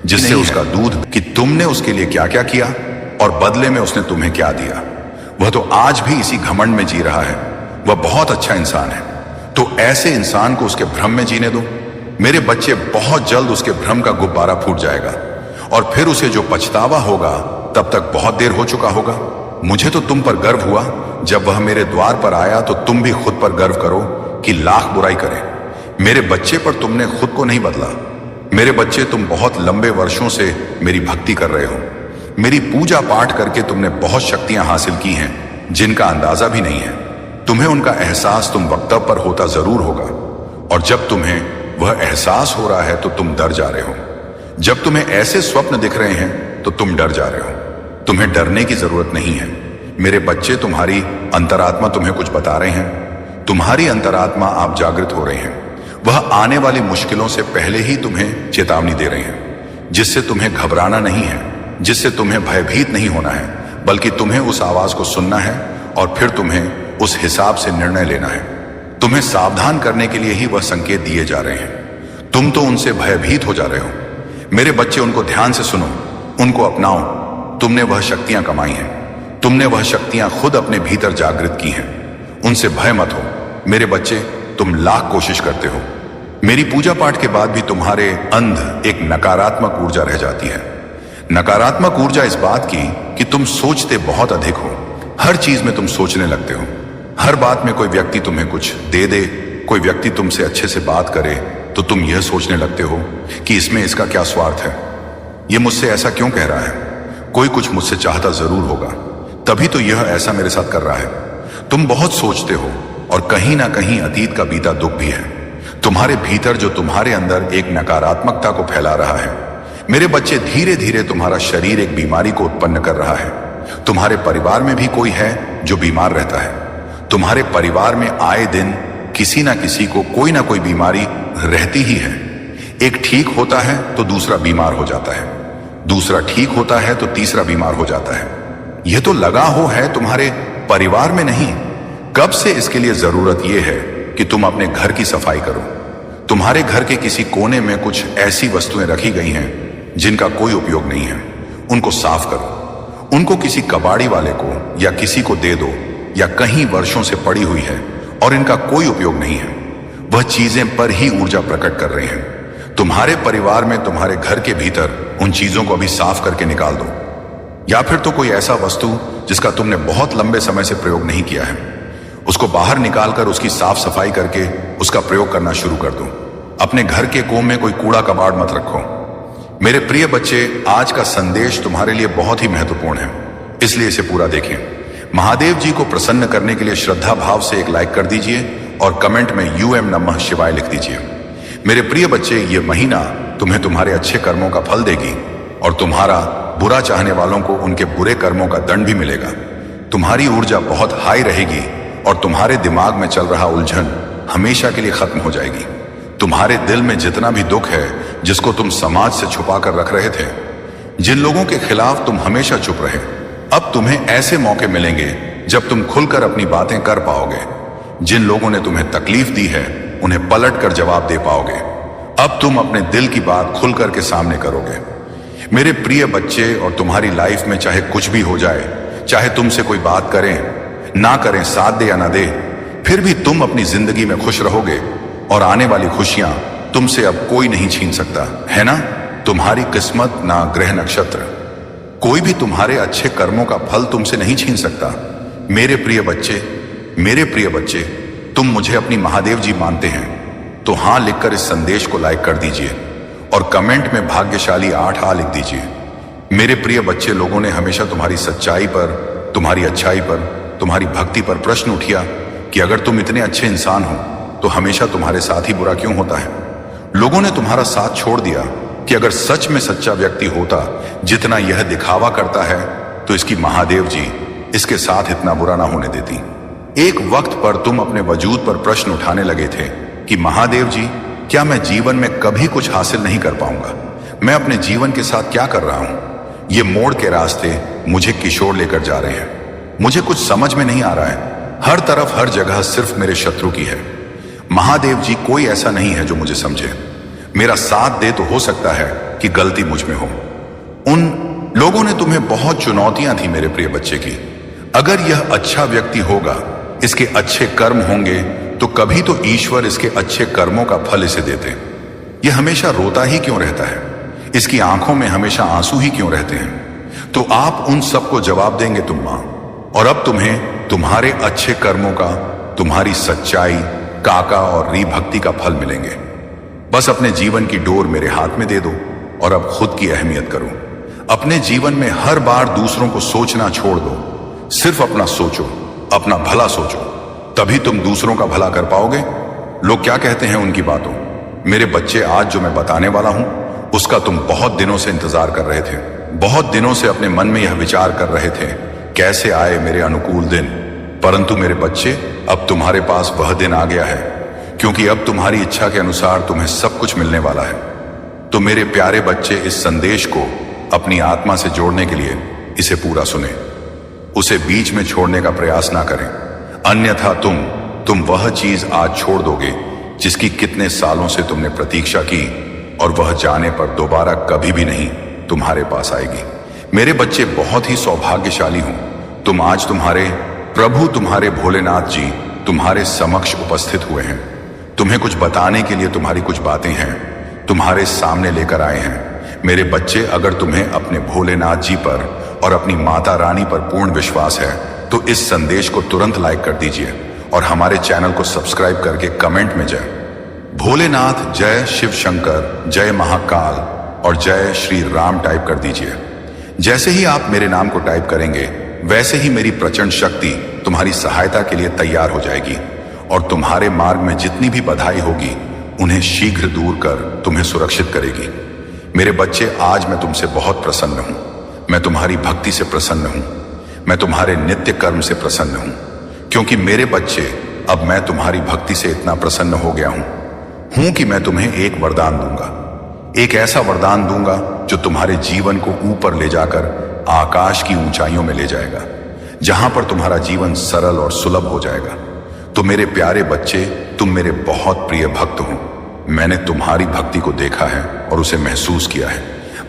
A: जिससे उसका दूध कि तुमने उसके लिए क्या क्या किया और बदले में उसने तुम्हें क्या दिया। वह तो आज भी इसी घमंड में जी रहा है। वह बहुत अच्छा इंसान है, तो ऐसे इंसान को उसके भ्रम में जीने दो। मेरे बच्चे, बहुत जल्द उसके भ्रम का गुब्बारा फूट जाएगा और फिर उसे जो पछतावा होगा तब तक बहुत देर हो चुका होगा। मुझे तो तुम पर गर्व हुआ जब वह मेरे द्वार पर आया, तो तुम भी खुद पर गर्व करो कि लाख बुराई करें। मेरे बच्चे पर तुमने खुद को नहीं बदला। मेरे बच्चे, तुम बहुत लंबे वर्षों से मेरी भक्ति कर रहे हो। मेरी पूजा पाठ करके तुमने बहुत शक्तियां हासिल की हैं जिनका अंदाजा भी नहीं है। तुम्हें उनका एहसास तुम वक्तव्य पर होता जरूर होगा, और जब तुम्हें वह एहसास हो रहा है तो तुम डर जा रहे हो। जब तुम्हें ऐसे स्वप्न दिख रहे हैं तो तुम डर जा रहे हो। तुम्हें डरने की जरूरत नहीं है। मेरे बच्चे, तुम्हारी अंतरात्मा तुम्हें कुछ बता रहे हैं। तुम्हारी अंतरात्मा, आप जागृत हो रहे हैं। वह आने वाली मुश्किलों से पहले ही तुम्हें चेतावनी दे रहे हैं, जिससे तुम्हें घबराना नहीं है, जिससे तुम्हें भयभीत नहीं होना है, बल्कि तुम्हें उस आवाज को सुनना है और फिर तुम्हें उस हिसाब से निर्णय लेना है। तुम्हें सावधान करने के लिए ही वह संकेत दिए जा रहे हैं। तुम तो उनसे भयभीत हो जा रहे हो। मेरे बच्चे, उनको ध्यान से सुनो, उनको अपनाओ। तुमने वह शक्तियां कमाई हैं। तुमने वह शक्तियां खुद अपने भीतर जागृत की हैं। उनसे भय मत हो। मेरे बच्चे, तुम लाख कोशिश करते हो। मेरी पूजा पाठ के बाद भी तुम्हारे अंध एक नकारात्मक ऊर्जा रह जाती है। नकारात्मक ऊर्जा इस बात की कि तुम सोचते बहुत अधिक हो। हर चीज में तुम सोचने लगते हो। हर बात में कोई व्यक्ति तुम्हें कुछ दे दे, कोई व्यक्ति तुमसे अच्छे से बात करे, तो तुम यह सोचने लगते हो कि इसमें इसका क्या स्वार्थ है, यह मुझसे ऐसा क्यों कह रहा है, कोई कुछ मुझसे चाहता जरूर होगा, तभी तो यह ऐसा मेरे साथ कर रहा है। तुम बहुत सोचते हो और कहीं ना कहीं अतीत का बीता दुख भी है तुम्हारे भीतर, जो तुम्हारे अंदर एक नकारात्मकता को फैला रहा है। मेरे बच्चे, धीरे धीरे तुम्हारा शरीर एक बीमारी को उत्पन्न कर रहा है। तुम्हारे परिवार में भी कोई है जो बीमार रहता है। तुम्हारे परिवार में आए दिन किसी ना किसी को कोई ना कोई बीमारी रहती ही है। एक ठीक होता है तो दूसरा बीमार हो जाता है, दूसरा ठीक होता है तो तीसरा बीमार हो जाता है। यह तो लगा हो है तुम्हारे परिवार में नहीं। कब से इसके लिए जरूरत यह है कि तुम अपने घर की सफाई करो। तुम्हारे घर के किसी कोने में कुछ ऐसी वस्तुएं रखी गई हैं जिनका कोई उपयोग नहीं है। उनको साफ करो। उनको किसी कबाड़ी वाले को या किसी को दे दो, या कहीं वर्षों से पड़ी हुई है और इनका कोई उपयोग नहीं है। वह चीजें पर ही ऊर्जा प्रकट कर रहे हैं। तुम्हारे परिवार में, तुम्हारे घर के भीतर उन चीजों को अभी साफ करके निकाल दो। या फिर तो कोई ऐसा वस्तु जिसका तुमने बहुत लंबे समय से प्रयोग नहीं किया है, उसको बाहर निकालकर उसकी साफ सफाई करके उसका प्रयोग करना शुरू कर दो। अपने घर के कोने में कोई कूड़ा कबाड़ मत रखो। मेरे प्रिय बच्चे, आज का संदेश तुम्हारे लिए बहुत ही महत्वपूर्ण है, इसलिए इसे पूरा देखें। महादेव जी को प्रसन्न करने के लिए श्रद्धा भाव से एक लाइक कर दीजिए और कमेंट में UM नमः शिवाय लिख दीजिए। मेरे प्रिय बच्चे, ये महीना तुम्हें तुम्हारे अच्छे कर्मों का फल देगी और तुम्हारा बुरा चाहने वालों को उनके बुरे कर्मों का दंड भी मिलेगा। तुम्हारी ऊर्जा बहुत हाई रहेगी और तुम्हारे दिमाग में चल रहा उलझन हमेशा के लिए खत्म हो जाएगी। तुम्हारे दिल में जितना भी दुख है, जिसको तुम समाज से छुपा कर रख रहे थे, जिन लोगों के खिलाफ तुम हमेशा चुप रहे, अब तुम्हें ऐसे मौके मिलेंगे जब तुम खुलकर अपनी बातें कर पाओगे। जिन लोगों ने तुम्हें तकलीफ दी है, उन्हें पलट कर जवाब दे पाओगे। अब तुम अपने दिल की बात खुल करके सामने करोगे। मेरे प्रिय बच्चे, और तुम्हारी लाइफ में चाहे कुछ भी हो जाए, चाहे तुमसे कोई बात करें ना करें, साथ दे या ना दे, फिर भी तुम अपनी जिंदगी में खुश रहोगे और आने वाली खुशियां तुमसे अब कोई नहीं छीन सकता, है ना। तुम्हारी किस्मत, ना ग्रह नक्षत्र, कोई भी तुम्हारे अच्छे कर्मों का फल तुमसे नहीं छीन सकता। मेरे प्रिय बच्चे, मेरे प्रिय बच्चे, तुम मुझे अपनी महादेव जी मानते हैं तो हां लिखकर इस संदेश को लाइक कर दीजिए और कमेंट में भाग्यशाली 8 हाँ लिख दीजिए। मेरे प्रिय बच्चे, लोगों ने हमेशा तुम्हारी सच्चाई पर, तुम्हारी अच्छाई पर, तुम्हारी भक्ति पर प्रश्न उठा कि अगर तुम इतने अच्छे इंसान हो तो हमेशा तुम्हारे साथ ही बुरा क्यों होता है। लोगों ने तुम्हारा साथ छोड़ दिया कि अगर सच में सच्चा व्यक्ति होता जितना यह दिखावा करता है, तो इसकी महादेव जी इसके साथ इतना बुरा ना होने देती। एक वक्त पर तुम अपने वजूद पर प्रश्न उठाने लगे थे कि महादेव जी, क्या मैं जीवन में कभी कुछ हासिल नहीं कर पाऊंगा, मैं अपने जीवन के साथ क्या कर रहा हूं? ये मोड़ के रास्ते मुझे किशोर लेकर जा रहे हैं। मुझे कुछ समझ में नहीं आ रहा है। हर तरफ हर जगह सिर्फ मेरे शत्रु की है। महादेव जी, कोई ऐसा नहीं है जो मुझे समझे, मेरा साथ दे। तो हो सकता है कि गलती मुझ में हो। उन लोगों ने तुम्हें बहुत चुनौतियां थी मेरे प्रिय बच्चे की। अगर यह अच्छा व्यक्ति होगा, इसके अच्छे कर्म होंगे, तो कभी तो ईश्वर इसके अच्छे कर्मों का फल इसे देते। यह हमेशा रोता ही क्यों रहता है? इसकी आंखों में हमेशा आंसू ही क्यों रहते हैं? तो आप उन सबको जवाब देंगे तुम मां। और अब तुम्हें तुम्हारे अच्छे कर्मों का, तुम्हारी सच्चाई, काका और री भक्ति का फल मिलेंगे। बस अपने जीवन की डोर मेरे हाथ में दे दो और अब खुद की अहमियत करो। अपने जीवन में हर बार दूसरों को सोचना छोड़ दो। सिर्फ अपना सोचो, अपना भला सोचो, तभी तुम दूसरों का भला कर पाओगे। लोग क्या कहते हैं उनकी बातों। मेरे बच्चे, आज जो मैं बताने वाला हूं उसका तुम बहुत दिनों से इंतजार कर रहे थे। बहुत दिनों से अपने मन में यह विचार कर रहे थे, कैसे आए मेरे अनुकूल दिन। परंतु मेरे बच्चे, अब तुम्हारे पास वह दिन आ गया है, क्योंकि अब तुम्हारी इच्छा के अनुसार तुम्हें सब कुछ मिलने वाला है। तो मेरे प्यारे बच्चे, इस संदेश को अपनी आत्मा से जोड़ने के लिए इसे पूरा सुने। उसे बीच में छोड़ने का प्रयास ना करें, अन्यथा तुम वह चीज आज छोड़ दोगे जिसकी कितने सालों से तुमने प्रतीक्षा की, और वह जाने पर दोबारा कभी भी नहीं तुम्हारे पास आएगी। मेरे बच्चे, बहुत ही सौभाग्यशाली हो तुम। आज तुम्हारे प्रभु, तुम्हारे भोलेनाथ जी तुम्हारे समक्ष उपस्थित हुए हैं। तुम्हें कुछ बताने के लिए तुम्हारी कुछ बातें हैं, तुम्हारे सामने लेकर आए हैं। मेरे बच्चे, अगर तुम्हें अपने भोलेनाथ जी पर और अपनी माता रानी पर पूर्ण विश्वास है तो इस संदेश को तुरंत लाइक कर दीजिए और हमारे चैनल को सब्सक्राइब करके कमेंट में जय भोलेनाथ, जय शिव शंकर, जय महाकाल और जय श्री राम टाइप कर दीजिए। जैसे ही आप मेरे नाम को टाइप करेंगे, वैसे ही मेरी प्रचंड शक्ति तुम्हारी सहायता के लिए तैयार हो जाएगी और तुम्हारे मार्ग में जितनी भी बाधाएं होगी उन्हें शीघ्र दूर कर तुम्हें सुरक्षित करेगी। मेरे बच्चे, आज मैं तुमसे बहुत प्रसन्न हूं। मैं तुम्हारी भक्ति से प्रसन्न हूं। मैं तुम्हारे नित्य कर्म से प्रसन्न हूं, क्योंकि मेरे बच्चे, अब मैं तुम्हारी भक्ति से इतना प्रसन्न हो गया हूं कि मैं तुम्हें एक वरदान दूंगा। एक ऐसा वरदान दूंगा जो तुम्हारे जीवन को ऊपर ले जाकर आकाश की ऊंचाइयों में ले जाएगा, जहां पर तुम्हारा जीवन सरल और सुलभ हो जाएगा। तो मेरे प्यारे बच्चे, तुम मेरे बहुत प्रिय भक्त हो। मैंने तुम्हारी भक्ति को देखा है और उसे महसूस किया है।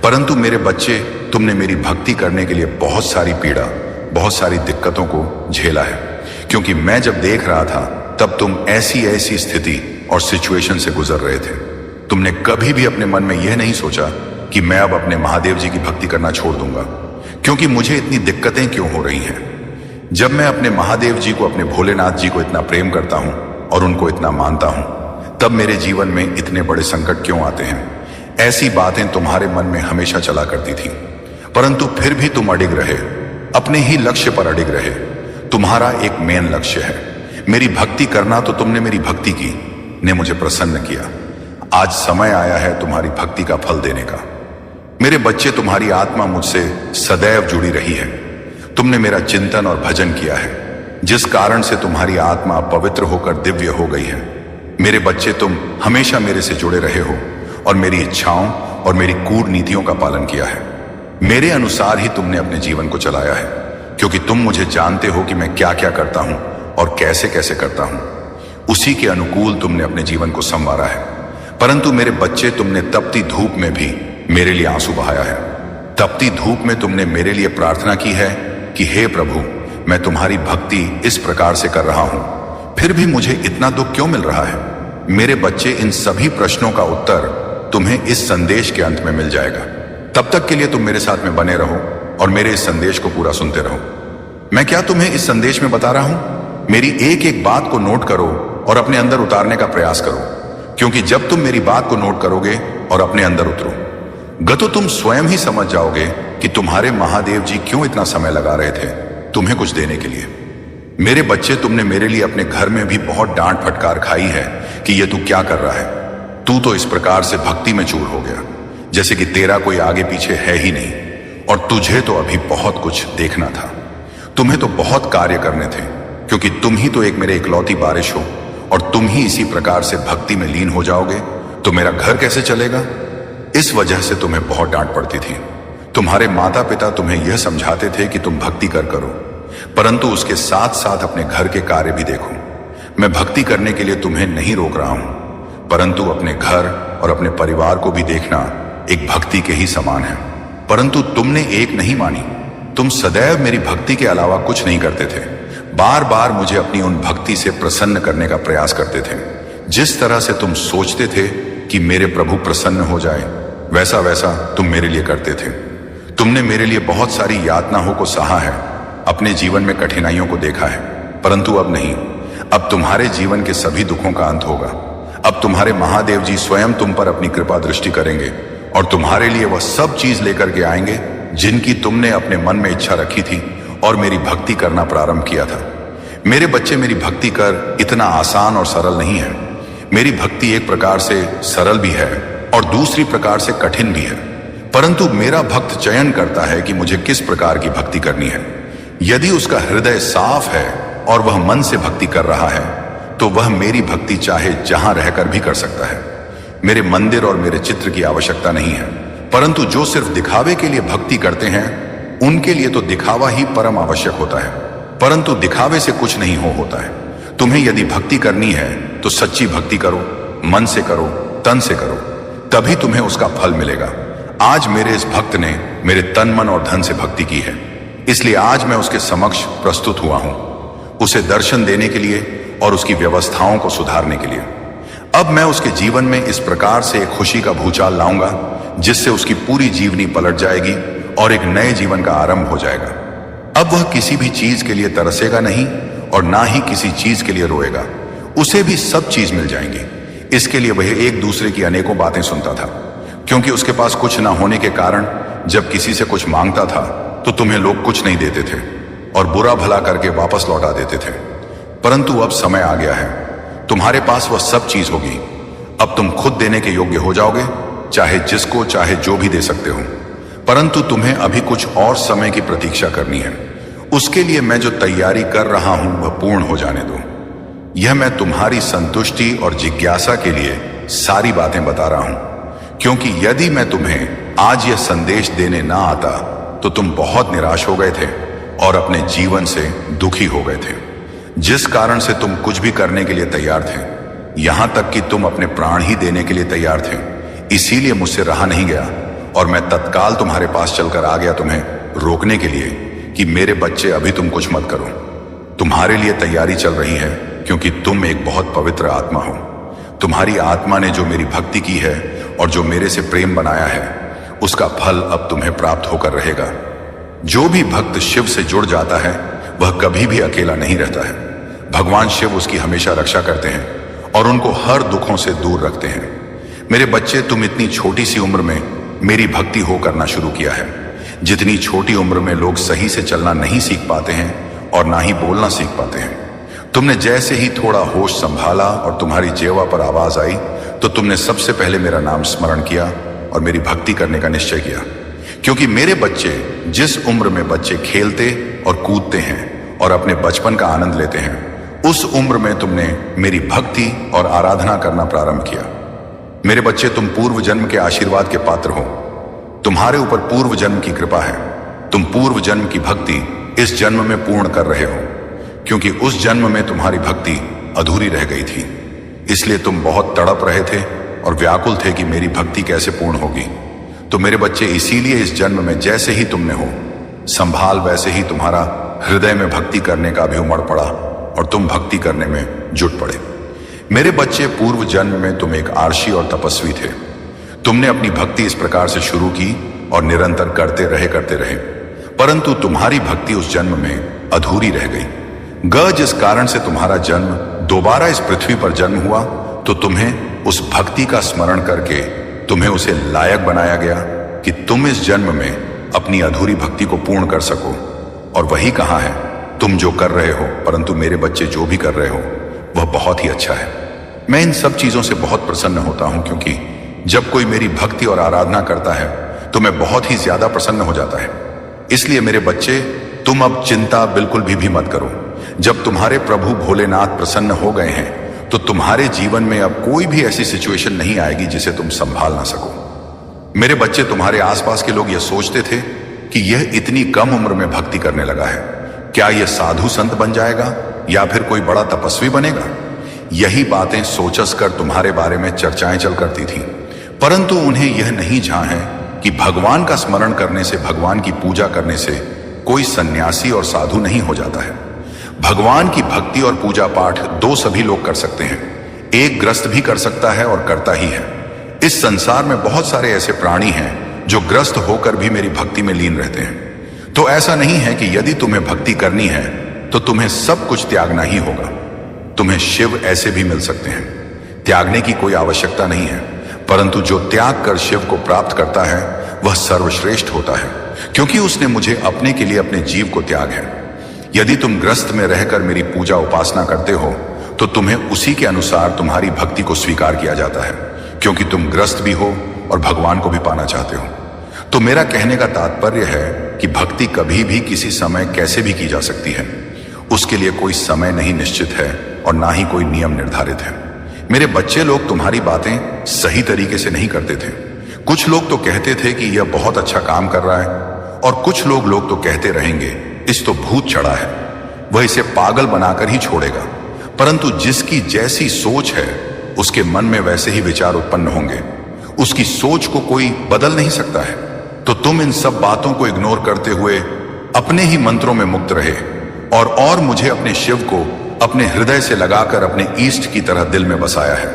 A: परंतु मेरे बच्चे, तुमने मेरी भक्ति करने के लिए बहुत सारी पीड़ा, बहुत सारी दिक्कतों को झेला है, क्योंकि मैं जब देख रहा था तब तुम ऐसी स्थिति और सिचुएशन से गुजर रहे थे। तुमने कभी भी अपने मन में यह नहीं सोचा कि मैं अब अपने महादेव जी की भक्ति करना छोड़ दूंगा, क्योंकि मुझे इतनी दिक्कतें क्यों हो रही हैं। जब मैं अपने महादेव जी को, अपने भोलेनाथ जी को इतना प्रेम करता हूं और उनको इतना मानता हूं, तब मेरे जीवन में इतने बड़े संकट क्यों आते हैं। ऐसी बातें तुम्हारे मन में हमेशा चला करती थी, परंतु फिर भी तुम अडिग रहे, अपने ही लक्ष्य पर अडिग रहे। तुम्हारा एक मेन लक्ष्य है, मेरी भक्ति करना। तो तुमने मेरी भक्ति की, ने मुझे प्रसन्न किया। आज समय आया है तुम्हारी भक्ति का फल देने का। मेरे बच्चे, तुम्हारी आत्मा मुझसे सदैव जुड़ी रही है। तुमने मेरा चिंतन और भजन किया है, जिस कारण से तुम्हारी आत्मा पवित्र होकर दिव्य हो गई है। मेरे बच्चे, तुम हमेशा मेरे से जुड़े रहे हो और मेरी इच्छाओं और मेरी कूटनीतियों का पालन किया है। मेरे अनुसार ही तुमने अपने जीवन को चलाया है, क्योंकि तुम मुझे जानते हो कि मैं क्या क्या करता हूं और कैसे कैसे करता हूं। उसी के अनुकूल तुमने अपने जीवन को संवारा है। परंतु मेरे बच्चे, तुमने तपती धूप में भी मेरे लिए आंसू बहाया है। तपती धूप में तुमने मेरे लिए प्रार्थना की है कि हे प्रभु, मैं तुम्हारी भक्ति इस प्रकार से कर रहा हूं, फिर भी मुझे इतना दुख क्यों मिल रहा है। मेरे बच्चे, इन सभी प्रश्नों का उत्तर तुम्हें इस संदेश के अंत में मिल जाएगा। तब तक के लिए तुम मेरे साथ में बने रहो और मेरे इस संदेश को पूरा सुनते रहो। मैं क्या तुम्हें इस संदेश में बता रहा हूं, मेरी एक एक बात को नोट करो और अपने अंदर उतारने का प्रयास करो, क्योंकि जब तुम मेरी बात को नोट करोगे और अपने अंदर उतरो, तो तुम स्वयं ही समझ जाओगे कि तुम्हारे महादेव जी क्यों इतना समय लगा रहे थे तुम्हें कुछ देने के लिए। मेरे बच्चे, तुमने मेरे लिए अपने घर में भी बहुत डांट फटकार खाई है कि ये तू क्या कर रहा है। तू तो इस प्रकार से भक्ति में चूर हो गया जैसे कि तेरा कोई आगे पीछे है ही नहीं, और तुझे तो अभी बहुत कुछ देखना था। तुम्हें तो बहुत कार्य करने थे, क्योंकि तुम ही तो एक मेरे इकलौती बारिश हो, और तुम ही इसी प्रकार से भक्ति में लीन हो जाओगे तो मेरा घर कैसे चलेगा। इस वजह से तुम्हें बहुत डांट पड़ती थी। तुम्हारे माता पिता तुम्हें यह समझाते थे कि तुम भक्ति करो, परंतु उसके साथ साथ अपने घर के कार्य भी देखो। मैं भक्ति करने के लिए तुम्हें नहीं रोक रहा हूं, परंतु अपने घर और अपने परिवार को भी देखना एक भक्ति के ही समान है। परंतु तुमने एक नहीं मानी। तुम सदैव मेरी भक्ति के अलावा कुछ नहीं करते थे। बार बार मुझे अपनी उन भक्ति से प्रसन्न करने का प्रयास करते थे। जिस तरह से तुम सोचते थे कि मेरे प्रभु प्रसन्न हो जाए, वैसा वैसा तुम मेरे लिए करते थे। तुमने मेरे लिए बहुत सारी यातनाओं को सहा है, अपने जीवन में कठिनाइयों को देखा है, परंतु अब नहीं। अब तुम्हारे जीवन के सभी दुखों का अंत होगा। अब तुम्हारे महादेव जी स्वयं तुम पर अपनी कृपा दृष्टि करेंगे और तुम्हारे लिए वह सब चीज लेकर के आएंगे जिनकी तुमने अपने मन में इच्छा रखी थी और मेरी भक्ति करना प्रारंभ किया था। मेरे बच्चे, मेरी भक्ति कर इतना आसान और सरल नहीं है। मेरी भक्ति एक प्रकार से सरल भी है और दूसरी प्रकार से कठिन भी है, परंतु मेरा भक्त चयन करता है कि मुझे किस प्रकार की भक्ति करनी है। यदि उसका हृदय साफ है और वह मन से भक्ति कर रहा है, तो वह मेरी भक्ति चाहे जहां रहकर भी कर सकता है। मेरे मंदिर और मेरे चित्र की आवश्यकता नहीं है, परंतु जो सिर्फ दिखावे के लिए भक्ति करते हैं, उनके लिए तो दिखावा ही परम आवश्यक होता है, परंतु दिखावे से कुछ नहीं होता है। तुम्हें यदि भक्ति करनी है तो सच्ची भक्ति करो, मन से करो, तन से करो, तभी तुम्हें उसका फल मिलेगा। आज मेरे इस भक्त ने मेरे तन, मन और धन से भक्ति की है, इसलिए आज मैं उसके समक्ष प्रस्तुत हुआ हूं, उसे दर्शन देने के लिए और उसकी व्यवस्थाओं को सुधारने के लिए। अब मैं उसके जीवन में इस प्रकार से एक खुशी का भूचाल लाऊंगा जिससे उसकी पूरी जीवनी पलट जाएगी और एक नए जीवन का आरंभ हो जाएगा। अब वह किसी भी चीज के लिए तरसेगा नहीं और ना ही किसी चीज के लिए रोएगा। उसे भी सब चीज मिल जाएंगी। इसके लिए वह एक दूसरे की अनेकों बातें सुनता था, क्योंकि उसके पास कुछ ना होने के कारण जब किसी से कुछ मांगता था तो तुम्हें लोग कुछ नहीं देते थे और बुरा भला करके वापस लौटा देते थे। परंतु अब समय आ गया है, तुम्हारे पास वह सब चीज होगी। अब तुम खुद देने के योग्य हो जाओगे, चाहे जिसको चाहे जो भी दे सकते हो। परंतु तुम्हें अभी कुछ और समय की प्रतीक्षा करनी है। उसके लिए मैं जो तैयारी कर रहा हूं वह पूर्ण हो जाने दो। यह मैं तुम्हारी संतुष्टि और जिज्ञासा के लिए सारी बातें बता रहा हूं, क्योंकि यदि मैं तुम्हें आज यह संदेश देने ना आता तो तुम बहुत निराश हो गए थे और अपने जीवन से दुखी हो गए थे, जिस कारण से तुम कुछ भी करने के लिए तैयार थे, यहां तक कि तुम अपने प्राण ही देने के लिए तैयार थे। इसीलिए मुझसे रहा नहीं गया और मैं तत्काल तुम्हारे पास चलकर आ गया तुम्हें रोकने के लिए कि मेरे बच्चे, अभी तुम कुछ मत करो। तुम्हारे लिए तैयारी चल रही है, क्योंकि तुम एक बहुत पवित्र आत्मा हो। तुम्हारी आत्मा ने जो मेरी भक्ति की है और जो मेरे से प्रेम बनाया है, उसका फल अब तुम्हें प्राप्त होकर रहेगा। जो भी भक्त शिव से जुड़ जाता है वह कभी भी अकेला नहीं रहता है। भगवान शिव उसकी हमेशा रक्षा करते हैं और उनको हर दुखों से दूर रखते हैं। मेरे बच्चे, तुम इतनी छोटी सी उम्र में मेरी भक्ति हो करना शुरू किया है। जितनी छोटी उम्र में लोग सही से चलना नहीं सीख पाते हैं और ना ही बोलना सीख पाते हैं, तुमने जैसे ही थोड़ा होश संभाला और तुम्हारी जेवा पर आवाज आई तो तुमने सबसे पहले मेरा नाम स्मरण किया और मेरी भक्ति करने का निश्चय किया। क्योंकि मेरे बच्चे, जिस उम्र में बच्चे खेलते और कूदते हैं और अपने बचपन का आनंद लेते हैं, उस उम्र में तुमने मेरी भक्ति और आराधना करना प्रारंभ किया। मेरे बच्चे, तुम पूर्व जन्म के आशीर्वाद के पात्र हो। तुम्हारे ऊपर पूर्व जन्म की कृपा है। तुम पूर्व जन्म की भक्ति इस जन्म में पूर्ण कर रहे हो, क्योंकि उस जन्म में तुम्हारी भक्ति अधूरी रह गई थी। इसलिए तुम बहुत तड़प रहे थे और व्याकुल थे कि मेरी भक्ति कैसे पूर्ण होगी। तो मेरे बच्चे, इसीलिए इस जन्म में जैसे ही तुमने हो संभाल, वैसे ही तुम्हारा हृदय में भक्ति करने का भी उमड़ पड़ा और तुम भक्ति करने में जुट पड़े। मेरे बच्चे, पूर्व जन्म में तुम एक आर्षी और तपस्वी थे। तुमने अपनी भक्ति इस प्रकार से शुरू की और निरंतर करते रहे, परंतु तुम्हारी भक्ति उस जन्म में अधूरी रह गई। जिस कारण से तुम्हारा जन्म दोबारा इस पृथ्वी पर जन्म हुआ, तो तुम्हें उस भक्ति का स्मरण करके तुम्हें उसे लायक बनाया गया कि तुम इस जन्म में अपनी अधूरी भक्ति को पूर्ण कर सको। और वही कहा है, तुम जो कर रहे हो, परंतु मेरे बच्चे जो भी कर रहे हो वह बहुत ही अच्छा है। मैं इन सब चीजों से बहुत प्रसन्न होता हूं, क्योंकि जब कोई मेरी भक्ति और आराधना करता है तो मैं बहुत ही ज्यादा प्रसन्न हो जाता है। इसलिए मेरे बच्चे, तुम अब चिंता बिल्कुल भी मत करो। जब तुम्हारे प्रभु भोलेनाथ प्रसन्न हो गए हैं तो तुम्हारे जीवन में अब कोई भी ऐसी सिचुएशन नहीं आएगी जिसे तुम संभाल ना सको। मेरे बच्चे, तुम्हारे आसपास के लोग यह सोचते थे कि यह इतनी कम उम्र में भक्ति करने लगा है, क्या यह साधु संत बन जाएगा या फिर कोई बड़ा तपस्वी बनेगा। यही बातें सोचस कर तुम्हारे बारे में चर्चाएं चल करती थी, परंतु उन्हें यह नहीं झां है कि भगवान का स्मरण करने से, भगवान की पूजा करने से कोई सन्यासी और साधु नहीं हो जाता है। भगवान की भक्ति और पूजा पाठ दो सभी लोग कर सकते हैं, एक ग्रस्त भी कर सकता है और करता ही है। इस संसार में बहुत सारे ऐसे प्राणी हैं जो ग्रस्त होकर भी मेरी भक्ति में लीन रहते हैं। तो ऐसा नहीं है कि यदि तुम्हें भक्ति करनी है तो तुम्हें सब कुछ त्यागना ही होगा। तुम्हें शिव ऐसे भी मिल सकते हैं, त्यागने की कोई आवश्यकता नहीं है, परंतु जो त्याग कर शिव को प्राप्त करता है वह सर्वश्रेष्ठ होता है, क्योंकि उसने मुझे अपने के लिए अपने जीव को त्याग है। यदि तुम ग्रस्त में रहकर मेरी पूजा उपासना करते हो तो तुम्हें उसी के अनुसार तुम्हारी भक्ति को स्वीकार किया जाता है, क्योंकि तुम ग्रस्त भी हो और भगवान को भी पाना चाहते हो। तो मेरा कहने का तात्पर्य है कि भक्ति कभी भी किसी समय कैसे भी की जा सकती है। उसके लिए कोई समय नहीं निश्चित है और ना ही कोई नियम निर्धारित है। मेरे बच्चे, लोग तुम्हारी बातें सही तरीके से नहीं करते थे। कुछ लोग तो कहते थे कि यह बहुत अच्छा काम कर रहा है, और कुछ लोग तो कहते रहेंगे इस तो भूत चढ़ा है, वह इसे पागल बनाकर ही छोड़ेगा। परंतु जिसकी जैसी सोच है उसके मन में वैसे ही विचार उत्पन्न होंगे। उसकी सोच को कोई बदल नहीं सकता है। तो तुम इन सब बातों को इग्नोर करते हुए अपने ही मंत्रों में मुक्त रहे और मुझे अपने शिव को अपने हृदय से लगाकर अपने ईष्ट की तरह दिल में बसाया है।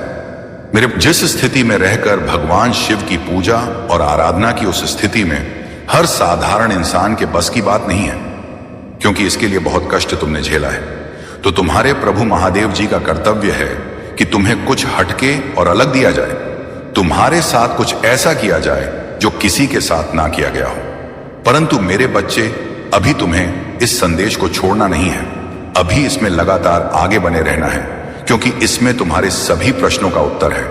A: मेरे जिस स्थिति में रहकर भगवान शिव की पूजा और आराधना की, उस स्थिति में हर साधारण इंसान के बस की बात नहीं है, क्योंकि इसके लिए बहुत कष्ट तुमने झेला है। तो तुम्हारे प्रभु महादेव जी का कर्तव्य है कि तुम्हें कुछ हटके और अलग दिया जाए, तुम्हारे साथ कुछ ऐसा किया जाए जो किसी के साथ ना किया गया हो। परंतु मेरे बच्चे, अभी तुम्हें इस संदेश को छोड़ना नहीं है, अभी इसमें लगातार आगे बने रहना है, क्योंकि इसमें तुम्हारे सभी प्रश्नों का उत्तर है।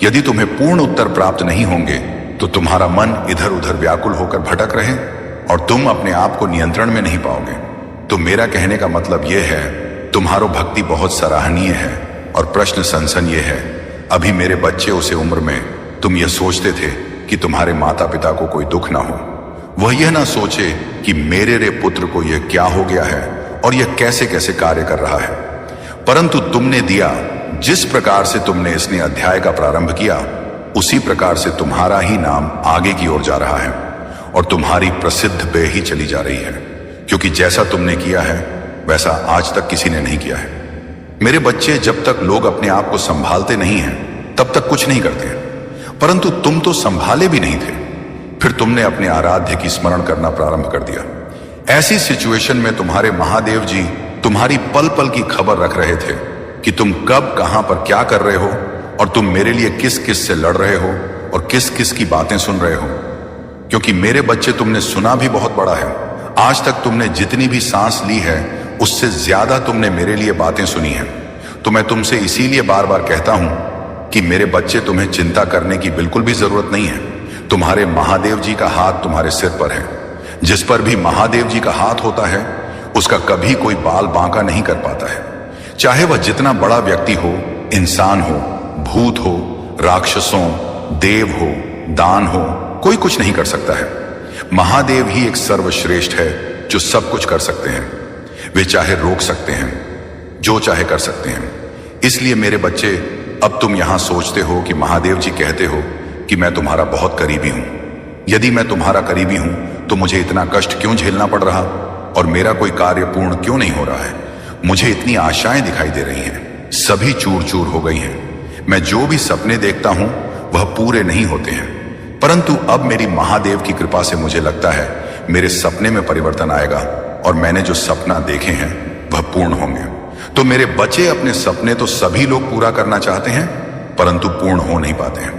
A: यदि तुम्हें पूर्ण उत्तर प्राप्त नहीं होंगे तो तुम्हारा मन इधर उधर व्याकुल होकर भटक रहे और तुम अपने आप को नियंत्रण में नहीं पाओगे। तो मेरा कहने का मतलब यह है, तुम्हारो भक्ति बहुत सराहनीय है और प्रश्न सनसन ये है, अभी मेरे बच्चे उसे उम्र में तुम यह सोचते थे कि तुम्हारे माता पिता को कोई दुख ना हो, वह यह ना सोचे कि मेरे रे पुत्र को यह क्या हो गया है और यह कैसे कैसे कार्य कर रहा है। परंतु तुमने दिया, जिस प्रकार से तुमने इसने अध्याय का प्रारंभ किया, उसी प्रकार से तुम्हारा ही नाम आगे की ओर जा रहा है और तुम्हारी प्रसिद्ध बे ही चली जा रही है, क्योंकि जैसा तुमने किया है वैसा आज तक किसी ने नहीं किया है। मेरे बच्चे, जब तक लोग अपने आप को संभालते नहीं हैं तब तक कुछ नहीं करते हैं, परंतु तुम तो संभाले भी नहीं थे, फिर तुमने अपने आराध्य की स्मरण करना प्रारंभ कर दिया। ऐसी सिचुएशन में तुम्हारे महादेव जी तुम्हारी पल पल की खबर रख रहे थे कि तुम कब कहां पर क्या कर रहे हो और तुम मेरे लिए किस किस से लड़ रहे हो और किस किस की बातें सुन रहे हो। क्योंकि मेरे बच्चे, तुमने सुना भी बहुत बड़ा है। आज तक तुमने जितनी भी सांस ली है उससे ज्यादा तुमने मेरे लिए बातें सुनी हैं। तो मैं तुमसे इसीलिए बार बार कहता हूं कि मेरे बच्चे, तुम्हें चिंता करने की बिल्कुल भी जरूरत नहीं है। तुम्हारे महादेव जी का हाथ तुम्हारे सिर पर है। जिस पर भी महादेव जी का हाथ होता है उसका कभी कोई बाल बांका नहीं कर पाता है। चाहे वह जितना बड़ा व्यक्ति हो, इंसान हो, भूत हो, राक्षसों, देव हो, दान हो, कोई कुछ नहीं कर सकता है। महादेव ही एक सर्वश्रेष्ठ है जो सब कुछ कर सकते हैं। वे चाहे रोक सकते हैं, जो चाहे कर सकते हैं। इसलिए मेरे बच्चे, अब तुम यहां सोचते हो कि महादेव जी कहते हो कि मैं तुम्हारा बहुत करीबी हूं। यदि मैं तुम्हारा करीबी हूं तो मुझे इतना कष्ट क्यों झेलना पड़ रहा और मेरा कोई कार्य पूर्ण क्यों नहीं हो रहा है। मुझे इतनी आशाएं दिखाई दे रही हैं, सभी चूर चूर हो गई हैं। मैं जो भी सपने देखता हूं वह पूरे नहीं होते हैं, परंतु अब मेरी महादेव की कृपा से मुझे लगता है मेरे सपने में परिवर्तन आएगा और मैंने जो सपना देखे हैं वह पूर्ण होंगे। तो मेरे बच्चे, अपने सपने तो सभी लोग पूरा करना चाहते हैं, परंतु पूर्ण हो नहीं पाते हैं,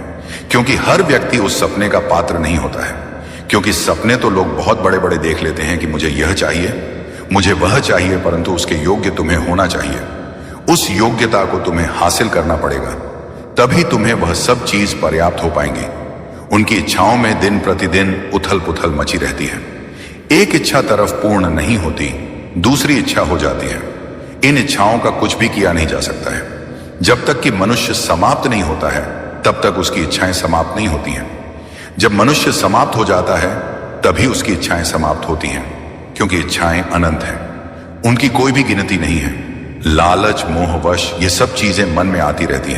A: क्योंकि हर व्यक्ति उस सपने का पात्र नहीं होता है। क्योंकि सपने तो लोग बहुत बड़े बड़े देख लेते हैं कि मुझे यह चाहिए, मुझे वह चाहिए, परंतु उसके योग्य तुम्हें होना चाहिए। उस योग्यता को तुम्हें हासिल करना पड़ेगा, तभी तुम्हें वह सब चीज पर्याप्त हो पाएंगी। उनकी इच्छाओं में दिन प्रतिदिन उथल पुथल मची रहती है। एक इच्छा तरफ पूर्ण नहीं होती, दूसरी इच्छा हो जाती है। इन इच्छाओं का कुछ भी किया नहीं जा सकता है। जब तक कि मनुष्य समाप्त नहीं होता है तब तक उसकी इच्छाएं समाप्त नहीं होती हैं। जब मनुष्य समाप्त हो जाता है तभी उसकी इच्छाएं समाप्त होती हैं, क्योंकि इच्छाएं अनंत हैं, उनकी कोई भी गिनती नहीं है। लालच, मोहवश, ये सब चीजें मन में आती रहती हैं।